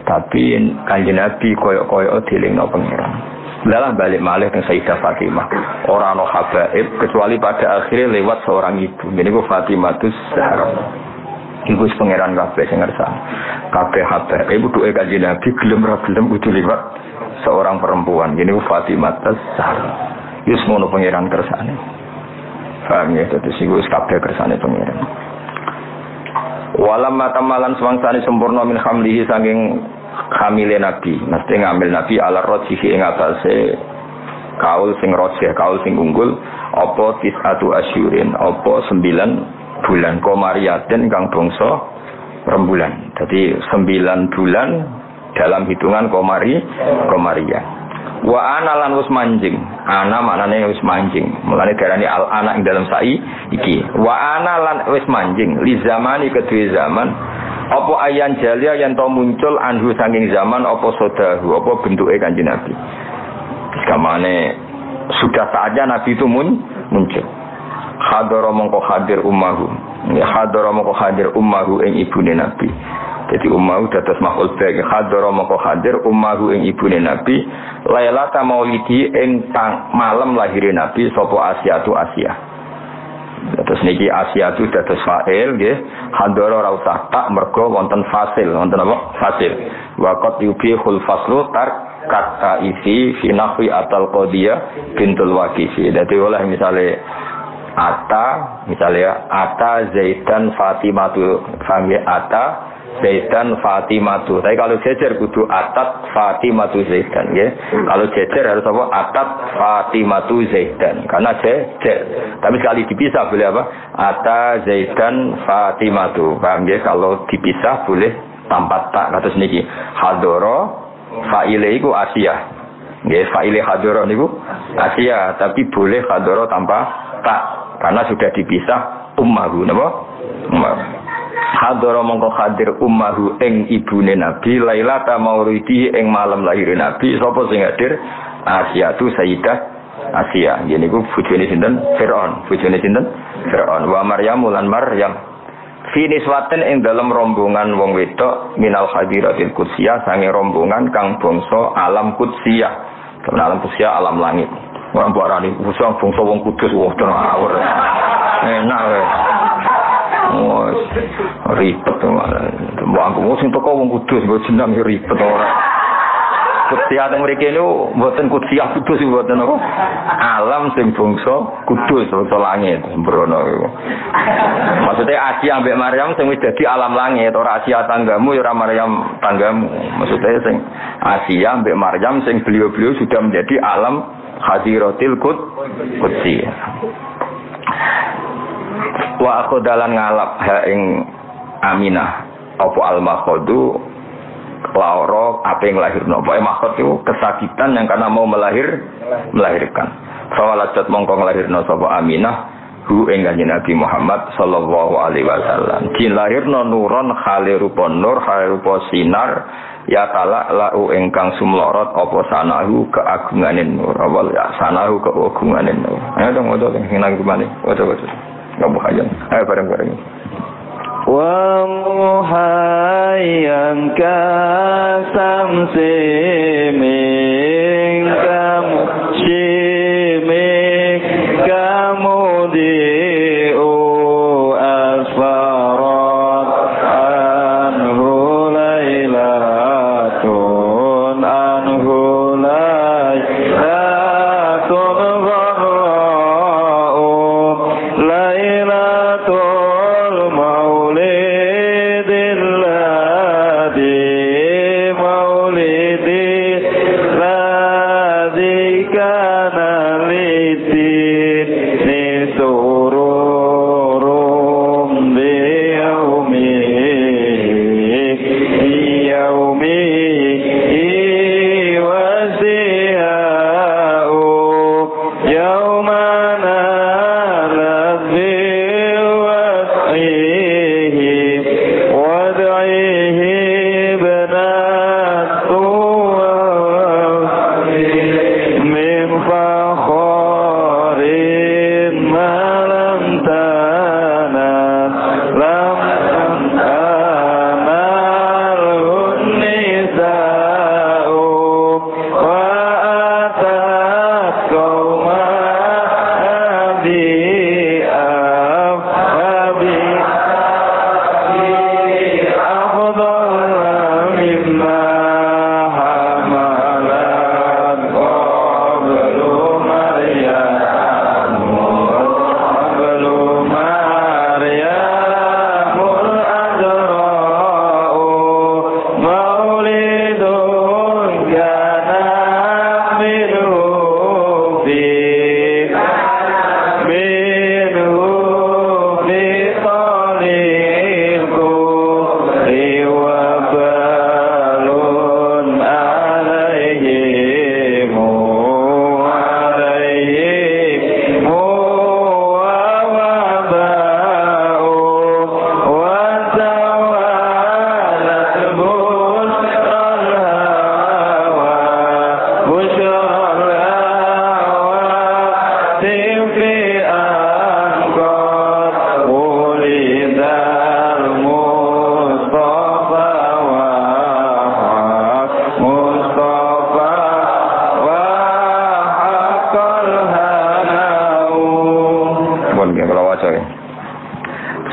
Speaker 1: tapi Kanjeng Nabi koyo-koyo dilingno pangeran. Lalah balik malih teng Sayyidah Fatimah. Ora ana habaib kecuali pada akhirnya lewat seorang ibu. Niku Fatimatus Zahra. Iku pangeran kabeh sing ngersani. Kabeh habaib ibu duwe Kanjeng Nabi gelem ra gelem kudu liwat seorang perempuan. Ini Fatimah Az-Zahra. Wis ngono pangeran kersane. Paham ya, dadi sing wis kabeh kersane pangeran. Walamma tamalan swangsane sempurna min hamlihi saking hamile Nabi. Mesti ngambil Nabi ala rajhihi ing atase kaul sing rajih, kaul sing unggul apa tisatu asyurin, apa 9 bulan komariaten kang bangsa rembulan. Jadi 9 bulan dalam hitungan komariah. Wa ana lan wis manjing. Ana maknane wis manjing. Mulane darani al ana ing dalam sai iki. Wa ana lan wis manjing li zamani kedue zaman apa ayan jalia yen to muncul anhu saking zaman apa sodahu apa bentuke Kanjeng Nabi. Kamane sudah saatnya Nabi itu muncul. Hadara mongko hadir ummahu. Ya hadara mongko hadir ummahu ing ibune Nabi. Jadi ummahu dados maf'ul bagi hadara mongko hadir ummahu ing ibune Nabi lailata maulidi ing malam lahire Nabi sapa Asia. Terus niki Asia itu dados fa'il nggih. Hadara ora usah tak mergo wonten fasil, wonten apa? Fasil. Wa qad yubihul faslu kata isi fi nahwi atal qadiyah bintul waqifi. Dadi oleh misale ata Zaidan Fatimatu, paham ya? Ata Zaidan Fatimatu. Tapi kalau jejer kudu atat Fatimatu Zaidan ya. Kalau jejer harus apa? Atat Fatimatu Zaidan. Karena jejer. Tapi sekali dipisah boleh apa? Ata Zaidan Fatimatu. Paham ya? Kalau dipisah boleh tanpa tak. Kados niki hadoro fa'ile iku Asia. Nggih, fa'ile hadoro niku Asia, tapi boleh hadoro tanpa tak. Karena sudah dipisah ummahu napa ummah hadara mongko hadir ummahu ing ibune Nabi lailata maulidi ing malam lahir Nabi sapa sing hadir Asia tu Sayyidah Asia yen niku bojone sinten Firaun wa Maryam lan Maryam finiswaten ing dalam rombongan wong wedok minal hadiratil qudsiyah sange rombongan kang bangsa alam qudsiyah. Alam qudsiyah alam langit. Ora mbarani usang bangsa wong kudus wong terawur. Enak wae. Oh, ribet malah. Wong sing teko wong kudus kok jeneng ribet ora. Kudsiyah teng mriki niku mboten kudsiyah kudus mboten apa. Alam sing bangsa kudus bangsa langit mbrono iku. Maksudnya Asia ambek Maryam sing wis dadi alam langit, ora Asia tanggamu ya ora Maryam tanggamu. Maksudnya sing Asia ambek Maryam sing beliau-beliau sudah menjadi alam hadiratil qudsiyah. Wa aku dalan ngalap ha ing Aminah apa al-makhdu laoro apa yang lahirno pokoke makhot itu kesakitan yang karena mau melahirkan fawaladat mongko nglahirno sapa Aminah hu ing kanjeng Nabi Muhammad sallallahu alaihi wasallam dilahirno nuron khale rupa nur khale rupa sinar ya tala lau ingkang sumlorot apa sanahu keagungane nur awal ya sanahu keagungane nur ayo dong ojo sing nang kemane ojo ngomong aja ayo bareng-bareng
Speaker 2: wa muhayyan ka samsi min kamu shimik kamu di'u asfarat anhu laylatun gharra'u laylatun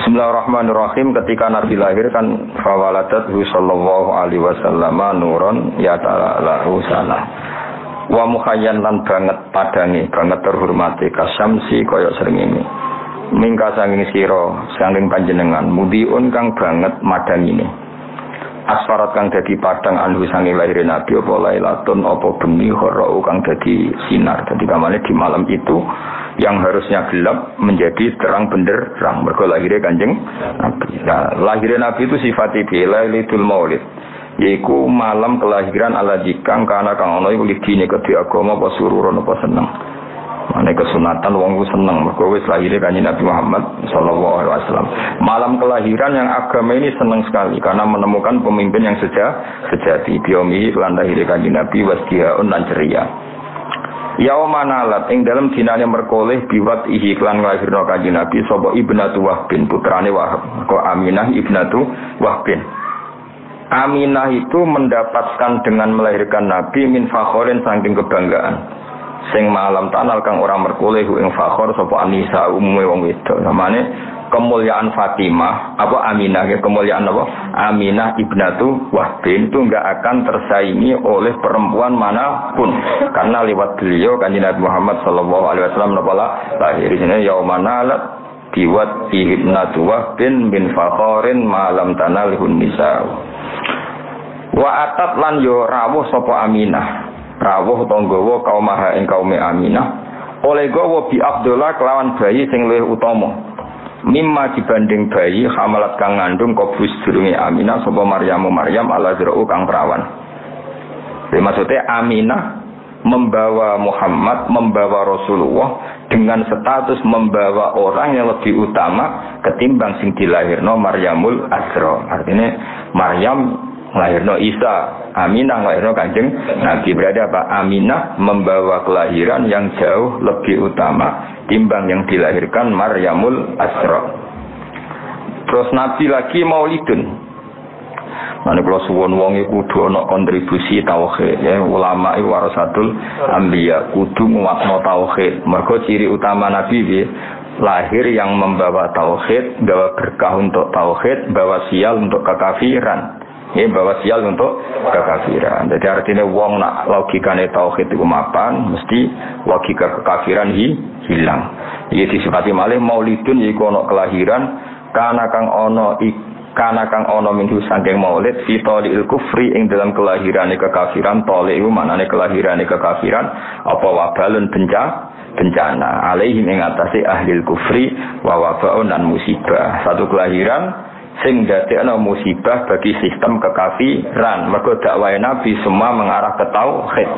Speaker 1: Bismillahirrahmanirrahim. Ketika Nabi lahir kan fawaladathu sallallahu alaihi wasallam nuron ya ta'ala sana. Wa mukhayyan lan banget padange, banget terhormati kasyamsi kaya srengenge. Mingka sanging sira, sanging panjenengan mudiun kang banget madangine. Asfarat kang dadi padang anhu sanging lahir Nabi apa lailatun apa bengi horau kang dadi sinar. Dadi kamane di malam itu yang harusnya gelap menjadi terang benderang mergo lahirnya Kanjeng Nabi. Nah, lahirnya Nabi itu sifati Lailatul Maulid, yaiku malam kelahiran ala dikang kana kang ana iku lidine kedhe agama apa sururon apa seneng. Ane kesunatan wong ku seneng mergo wis lahire Kanjeng Nabi Muhammad sallallahu alaihi wasallam. Malam kelahiran yang agama ini seneng sekali karena menemukan pemimpin yang sejati. Biomi lan lahire Kanjeng Nabi wasdiaun lan ceria. Yaumanalat ing dalam dinane merkoleh biwat ihi klan lahirna Kanjeng Nabi sapa Ibnatu Wahbin putrane Wahab. Kok Aminah Ibnatu Wahbin. Aminah itu mendapatkan dengan melahirkan Nabi min fakhorin saking kebanggaan. Sing malam tanal kang ora merkoleh ing fakhor sapa Anisa umume wong wedok. Namane kemuliaan Fatimah apa Aminah ya kemuliaan apa? Aminah Ibnatu Wahbin itu enggak akan tersaingi oleh perempuan manapun karena lewat beliau Kanjeng Nabi Muhammad sallallahu alaihi wasallam lahir di sini yaumanalat biwat Ibnatu Wahbin bin fakhorin malam tanalihun nisa. Wa atat lan yo rawuh sapa Aminah rawuh tanggawa kaum maha ing kaum Aminah oleh gawa bi Abdullah kelawan bayi sing luwih utama mimma dibanding bayi hamalat kang ngandung kobus durunge Aminah sapa Maryam al-Azra'u kang perawan. Jadi maksudnya Aminah membawa Muhammad, membawa Rasulullah dengan status membawa orang yang lebih utama ketimbang sing dilahirno Maryamul Azra. Artinya Maryam lahirno Isa, Aminah lahirno Kanjeng Nabi. Berarti apa? Aminah membawa kelahiran yang jauh lebih utama timbang yang dilahirkan Maryamul Azra. Terus Nabi lagi maulidun. Mane kula suwun wong iku kudu ana kontribusi tauhid ya, ulama iki warasatul anbiya kudu nguatno tauhid. Mergo ciri utama Nabi piye? Lahir yang membawa tauhid, bawa berkah untuk tauhid, bawa sial untuk kekafiran. Ini bawa sial untuk kekafiran. Jadi artinya wong nak logikane tauhid itu mapan, mesti logika kekafiran hilang. Iki disifati malih maulidun yaiku ana kelahiran kana kang ana minhu saking maulid fitalil kufri ing dalam kelahirane kekafiran. Tole iku maknane kelahirane kekafiran apa wabalun bencana alaihim ing atase ahli kufri wa wabaun dan musibah. Satu kelahiran sing dadekno musibah bagi sistem kekafiran. Mergo dakwah Nabi semua mengarah ke tauhid.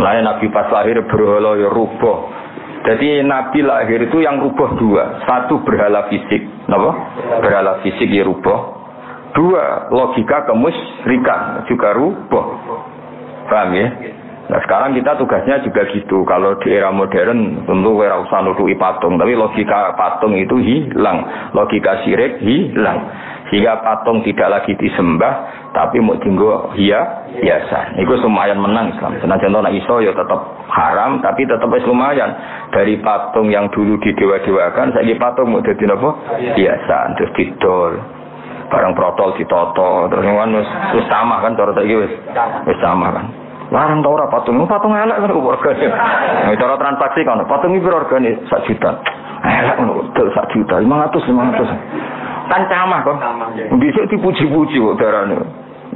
Speaker 1: Mulane Nabi pas lahir berhala ya rubuh. Jadi Nabi lahir itu yang rubuh dua. Satu berhala fisik, napa? Berhala fisik ya rubuh. Dua, logika kemusyrikan juga rubuh. Paham ya? Nah sekarang kita tugasnya juga gitu. Kalau di era modern tentu ora usah nutuki patung, tapi logika patung itu hilang, logika syirik hilang. Sehingga patung tidak lagi disembah, tapi mau tinggal hiasan. Itu lumayan menang Islam. Senajan nek iso ya tetap haram, tapi tetap lumayan. Dari patung yang dulu didewa-dewakan, saiki patung mau dadi napa? Hiasan, terus didol. Barang protol ditoto, terus wis sama kan cara saiki wis sama kan. Larang ta ora patung elek kan regane. Nek cara transaksi kan patung iki regane 1 juta. Elek ngono 1 juta 500. Kan camah kok. Bisa dipuji-puji kok darane.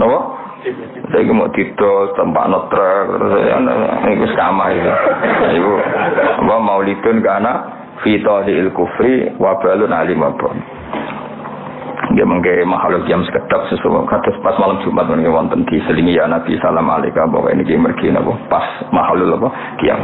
Speaker 1: Napa? Saiki mau didol tempakno truk terus iku camah iki. Iku apa maulidun kana fitalil kufri wa balun alimabun. Dia mengke makhluk jam sekedap sesuatu kados pas malam Jumat mengke wonten di selingi ya Nabi sallam alaikum bahwa ini mergi napa pas makhluk apa kiam.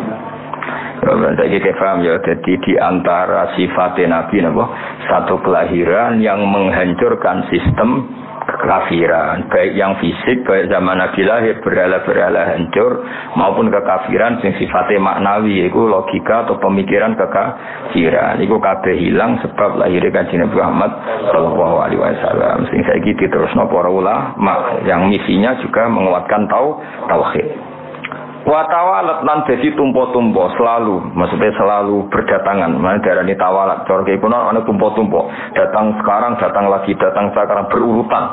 Speaker 1: Jadi kita paham ya, jadi di antara sifat Nabi napa satu kelahiran yang menghancurkan sistem kekafiran, baik yang fisik, baik zaman Nabi lahir berhala-berhala hancur, maupun kekafiran yang sifatnya maknawi, itu logika atau pemikiran kekafiran, itu kabeh hilang sebab lahirnya Kanjeng Nabi Muhammad sallallahu alaihi wasallam. Sing saiki diterusno para ulama yang misinya juga menguatkan tauhid. Wa tawalat lan dadi tumpo-tumpo selalu, maksudnya selalu berdatangan. Mana darani tawalat, cara iki pun ana tumpo-tumpo. Datang sekarang, datang lagi, datang sekarang berurutan.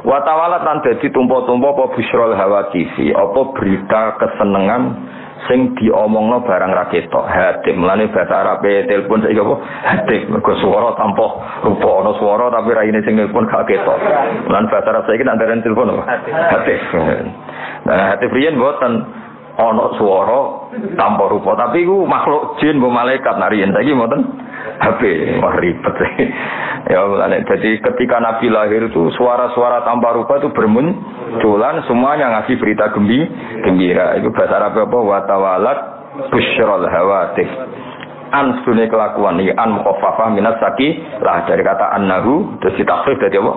Speaker 1: Wa tawalat lan dadi tumpo-tumpo apa busrul hawatisi, apa berita kesenengan sing diomongno barang ra ketok. Hatim, mulane bahasa Arabe telepon saiki apa? Hatim, mergo swara tanpa rupa, ana swara tapi raine sing telepon gak ketok. Mulane bahasa Arab saiki nek ndaren telepon apa? Hatim. Nah, hatim riyen mboten ana swara tanpa rupa, tapi iku makhluk jin mbok malaikat nariyen saiki mboten HP. Wah ribet. Ya mulane jadi ketika Nabi lahir itu suara-suara tanpa rupa itu bermunculan, semuanya ngasih berita gembira. Itu bahasa Arab apa? Wa tawalat busyral hawatif. An sunne kelakuan iki an mukhaffafah minas saki lah dari kata annahu terus ditakhfif dadi apa?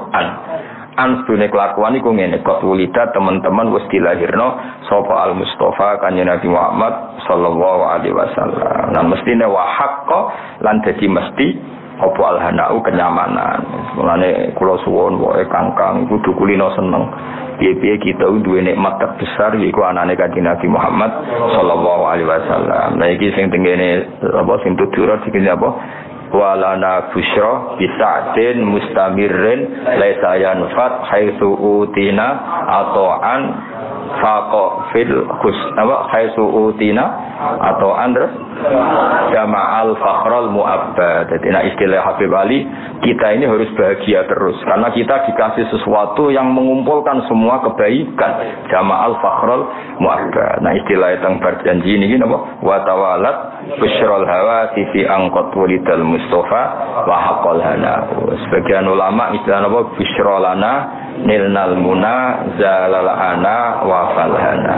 Speaker 1: An sunne kelakuan iku ngene kok wulida teman-teman wis dilahirno sapa al Mustafa kanjeng Nabi Muhammad sallallahu alaihi wasallam. Lan mestine wa haqqo lan dadi mesti apa alhanau kenyamanan. Mulane kula suwun wae Kangkang kudu kulino seneng. Piye-piye kita duwe nikmat terbesar yaiku anane Kanjeng Nabi Muhammad sallallahu alaihi wasallam. Nah iki sing tengene apa sing tutur iki apa? Walana busyra bisa'din mustamirrin laisa yanfat haitsu utina ato'an faqa fil husna haitsu utina ato'an jama'al fakhral mu'abbad. Jadi istilah Habib Ali, kita ini harus bahagia terus karena kita dikasih sesuatu yang mengumpulkan semua kebaikan, jama'al fakhral mu'abbad. Nah istilah teng berjanji ini napa wa tawalat busyral hawati fi angqat walidal Mustafa wa haqqal hana. Sebagian ulama istilah apa busyrolana nilnal muna zalalana wa falhana.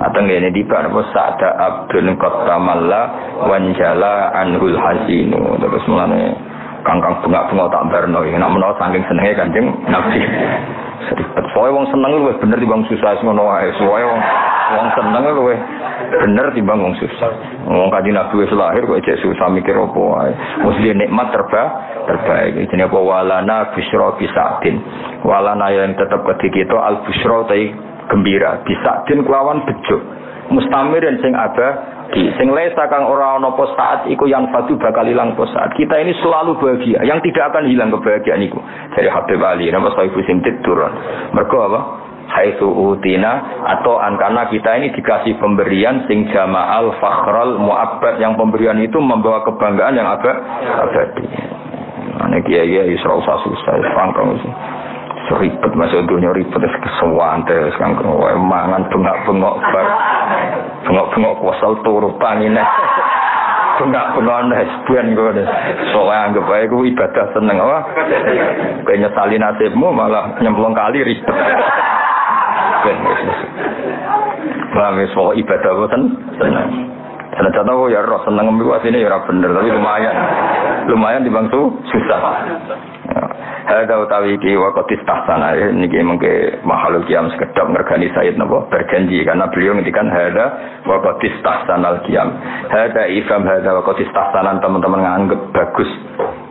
Speaker 1: Atau ngene tiba apa sa'da abdul qatamalla wanjala anhul hasinu. Terus mulane Kangkang bengak-bengok tak berno nek menawa saking senenge Kanjeng Nabi. Seribet soe wong seneng luwih bener timbang susah ngono wae. Soe wong seneng luwih bener timbang wong susah. Wong Kanjeng Nabi wis lahir kok cek susah mikir apa wae. Mesti nikmat terbaik. Jenenge apa walana bisyra bisadin. Walana yang tetap kedhi kita al bisyra tai gembira bisadin kelawan bejo. Mustamirin sing abadi sing lesa kang ora ana apa saat iku yang fatu bakal ilang apa saat. Kita ini selalu bahagia, yang tidak akan hilang kebahagiaan iku. Dari Habib Ali nama Sahibu Simtid turun. Mergo apa? Haitsu utina atau angkana kita ini dikasih pemberian sing jama'al fakhral mu'abbad, yang pemberian itu membawa kebanggaan yang abadi. Ana kiai Isra susah pangkong sih. Ribet masuk dunia ribet kesewan terus kan kowe mangan bengak-bengok bar bengok-bengok kuasal turu pangine bengak-bengok nesben kok soalnya anggap ae ku ibadah seneng apa kowe nyesali nasibmu malah nyemplung kali ribet ben wis soal ibadah boten seneng seneng kok ya roh seneng mbiku asine ya ora bener tapi lumayan dibangsu susah. Ada utawi iki waqtis tahsana niki mengke makhluk kiam sekedap ngergani Said napa berjanji karena beliau ngendikan hada waqtis tahsanal kiam. Hada ifam hada waqtis tahsanan teman-teman nganggep bagus.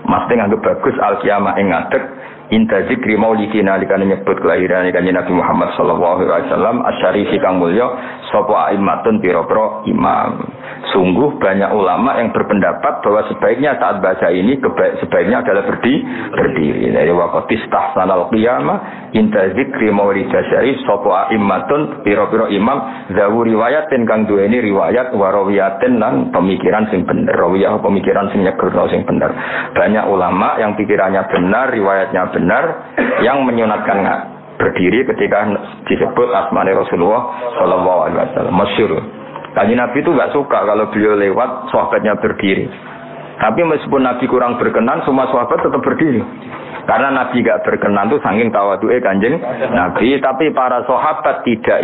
Speaker 1: Mesti nganggep bagus al kiamah ing ngadeg inta zikri maulidina likane nyebut kelahiran Kanjeng Nabi Muhammad sallallahu alaihi wasallam asyarifi kang mulya sapa aimatun pira-pira imam. Sungguh banyak ulama yang berpendapat bahwa sebaiknya saat baca ini sebaiknya adalah berdiri. Dari waqtis tahsanal qiyamah inta zikri maulidina syarif sapa aimatun pira-pira imam zawu riwayatin kang duweni riwayat warawiyatin lan pemikiran sing bener. Rawiyah pemikiran sing nyegerno sing bener. Banyak ulama yang pikirannya benar, riwayatnya benar, yang menyunatkan berdiri ketika disebut asmane Rasulullah sallallahu alaihi wasallam. Masyhur. Kanjeng Nabi itu enggak suka kalau beliau lewat sahabatnya berdiri. Tapi meskipun Nabi kurang berkenan, semua sahabat tetap berdiri. Karena Nabi enggak berkenan itu saking tawadhu'e Kanjeng Nabi, tapi para sahabat tidak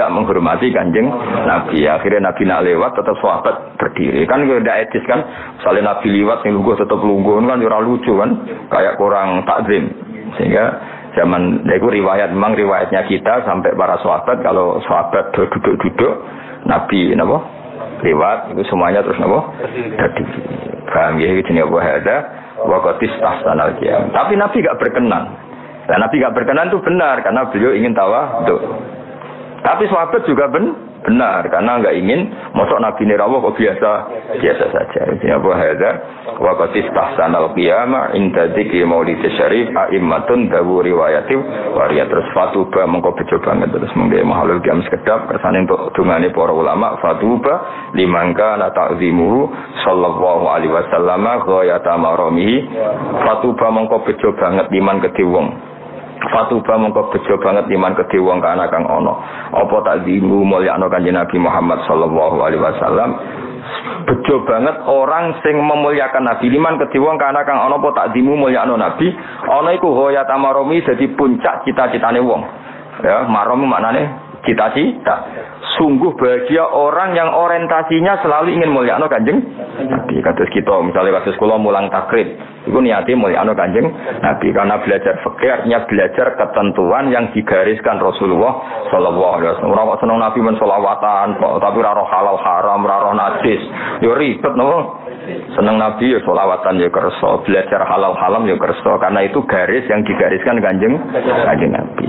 Speaker 1: menghormati Kanjeng Nabi. Akhirnya Nabi nak lewat tetap sahabat berdiri. Kan enggak etis kan? Misalnya Nabi lewat sing lungguh tetap lungguh kan ora lucu kan? Kayak kurang takzim. Sehingga zaman itu riwayat memang riwayatnya kita sampai para sahabat kalau sahabat duduk-duduk Nabi napa lewat itu semuanya terus napa tadi paham ya iki jenenge apa ada waqtis tahsanal qiyam. Tapi Nabi enggak berkenan. Dan Nabi enggak berkenan itu benar karena beliau ingin tawadhu. Tapi sahabat juga benar karena enggak ingin mosok Nabi nirawuh kok biasa saja. Ini apa ada waqtis tahsanal qiyam inda dzikri maulid syarif a'immatun dawu riwayati waria terus fatuba mengko bejo banget terus mengke mahalul kiam sekedap kersane untuk dungane para ulama fatuba limangka la ta'zimuhu sallallahu alaihi wasallam ghayata maramihi fatuba mengko bejo banget liman kedhe wong fatuba mongko bejo banget iman kedhe wong kana kang ana apa takzimu mulyakno Kanjeng Nabi Muhammad sallallahu alaihi wasallam bejo banget orang sing memuliakan Nabi liman kedhe wong kana kang ana apa takzimu mulyakno Nabi ana iku hoya tamaromi dadi puncak cita-citane wong ya maromi maknane cita-cita. Sungguh bahagia orang yang orientasinya selalu ingin mulyakno Kanjeng Nabi. Kados kita, misalnya kados kula mulang takrib, iku niate mulyakno Kanjeng Nabi karena belajar fikih artinya belajar ketentuan yang digariskan Rasulullah sallallahu alaihi wasallam. Ora kok seneng Nabi men selawatan kok, tapi ora roh halal haram, ora roh najis. Yo ribet napa? Seneng Nabi ya selawatan ya kersa, belajar halal haram ya kersa karena itu garis yang digariskan Kanjeng Nabi.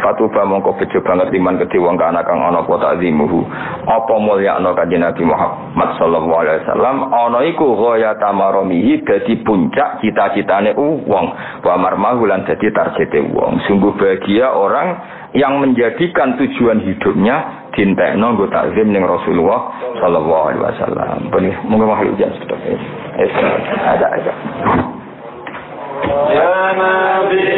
Speaker 1: Fatuba mongko bejo banget iman kedhe wong kana kang ana apa takzimuhu apa mulyakno Kanjeng Nabi Muhammad sallallahu alaihi wasallam ana iku ghayata maramihi dadi puncak cita-citane wong wa marmahu lan dadi targete wong. Sungguh bahagia orang yang menjadikan tujuan hidupnya dintekno nggo takzim ning Rasulullah sallallahu alaihi wasallam. Monggo makhluk jan sedaya. Ada.
Speaker 2: Ya Nabi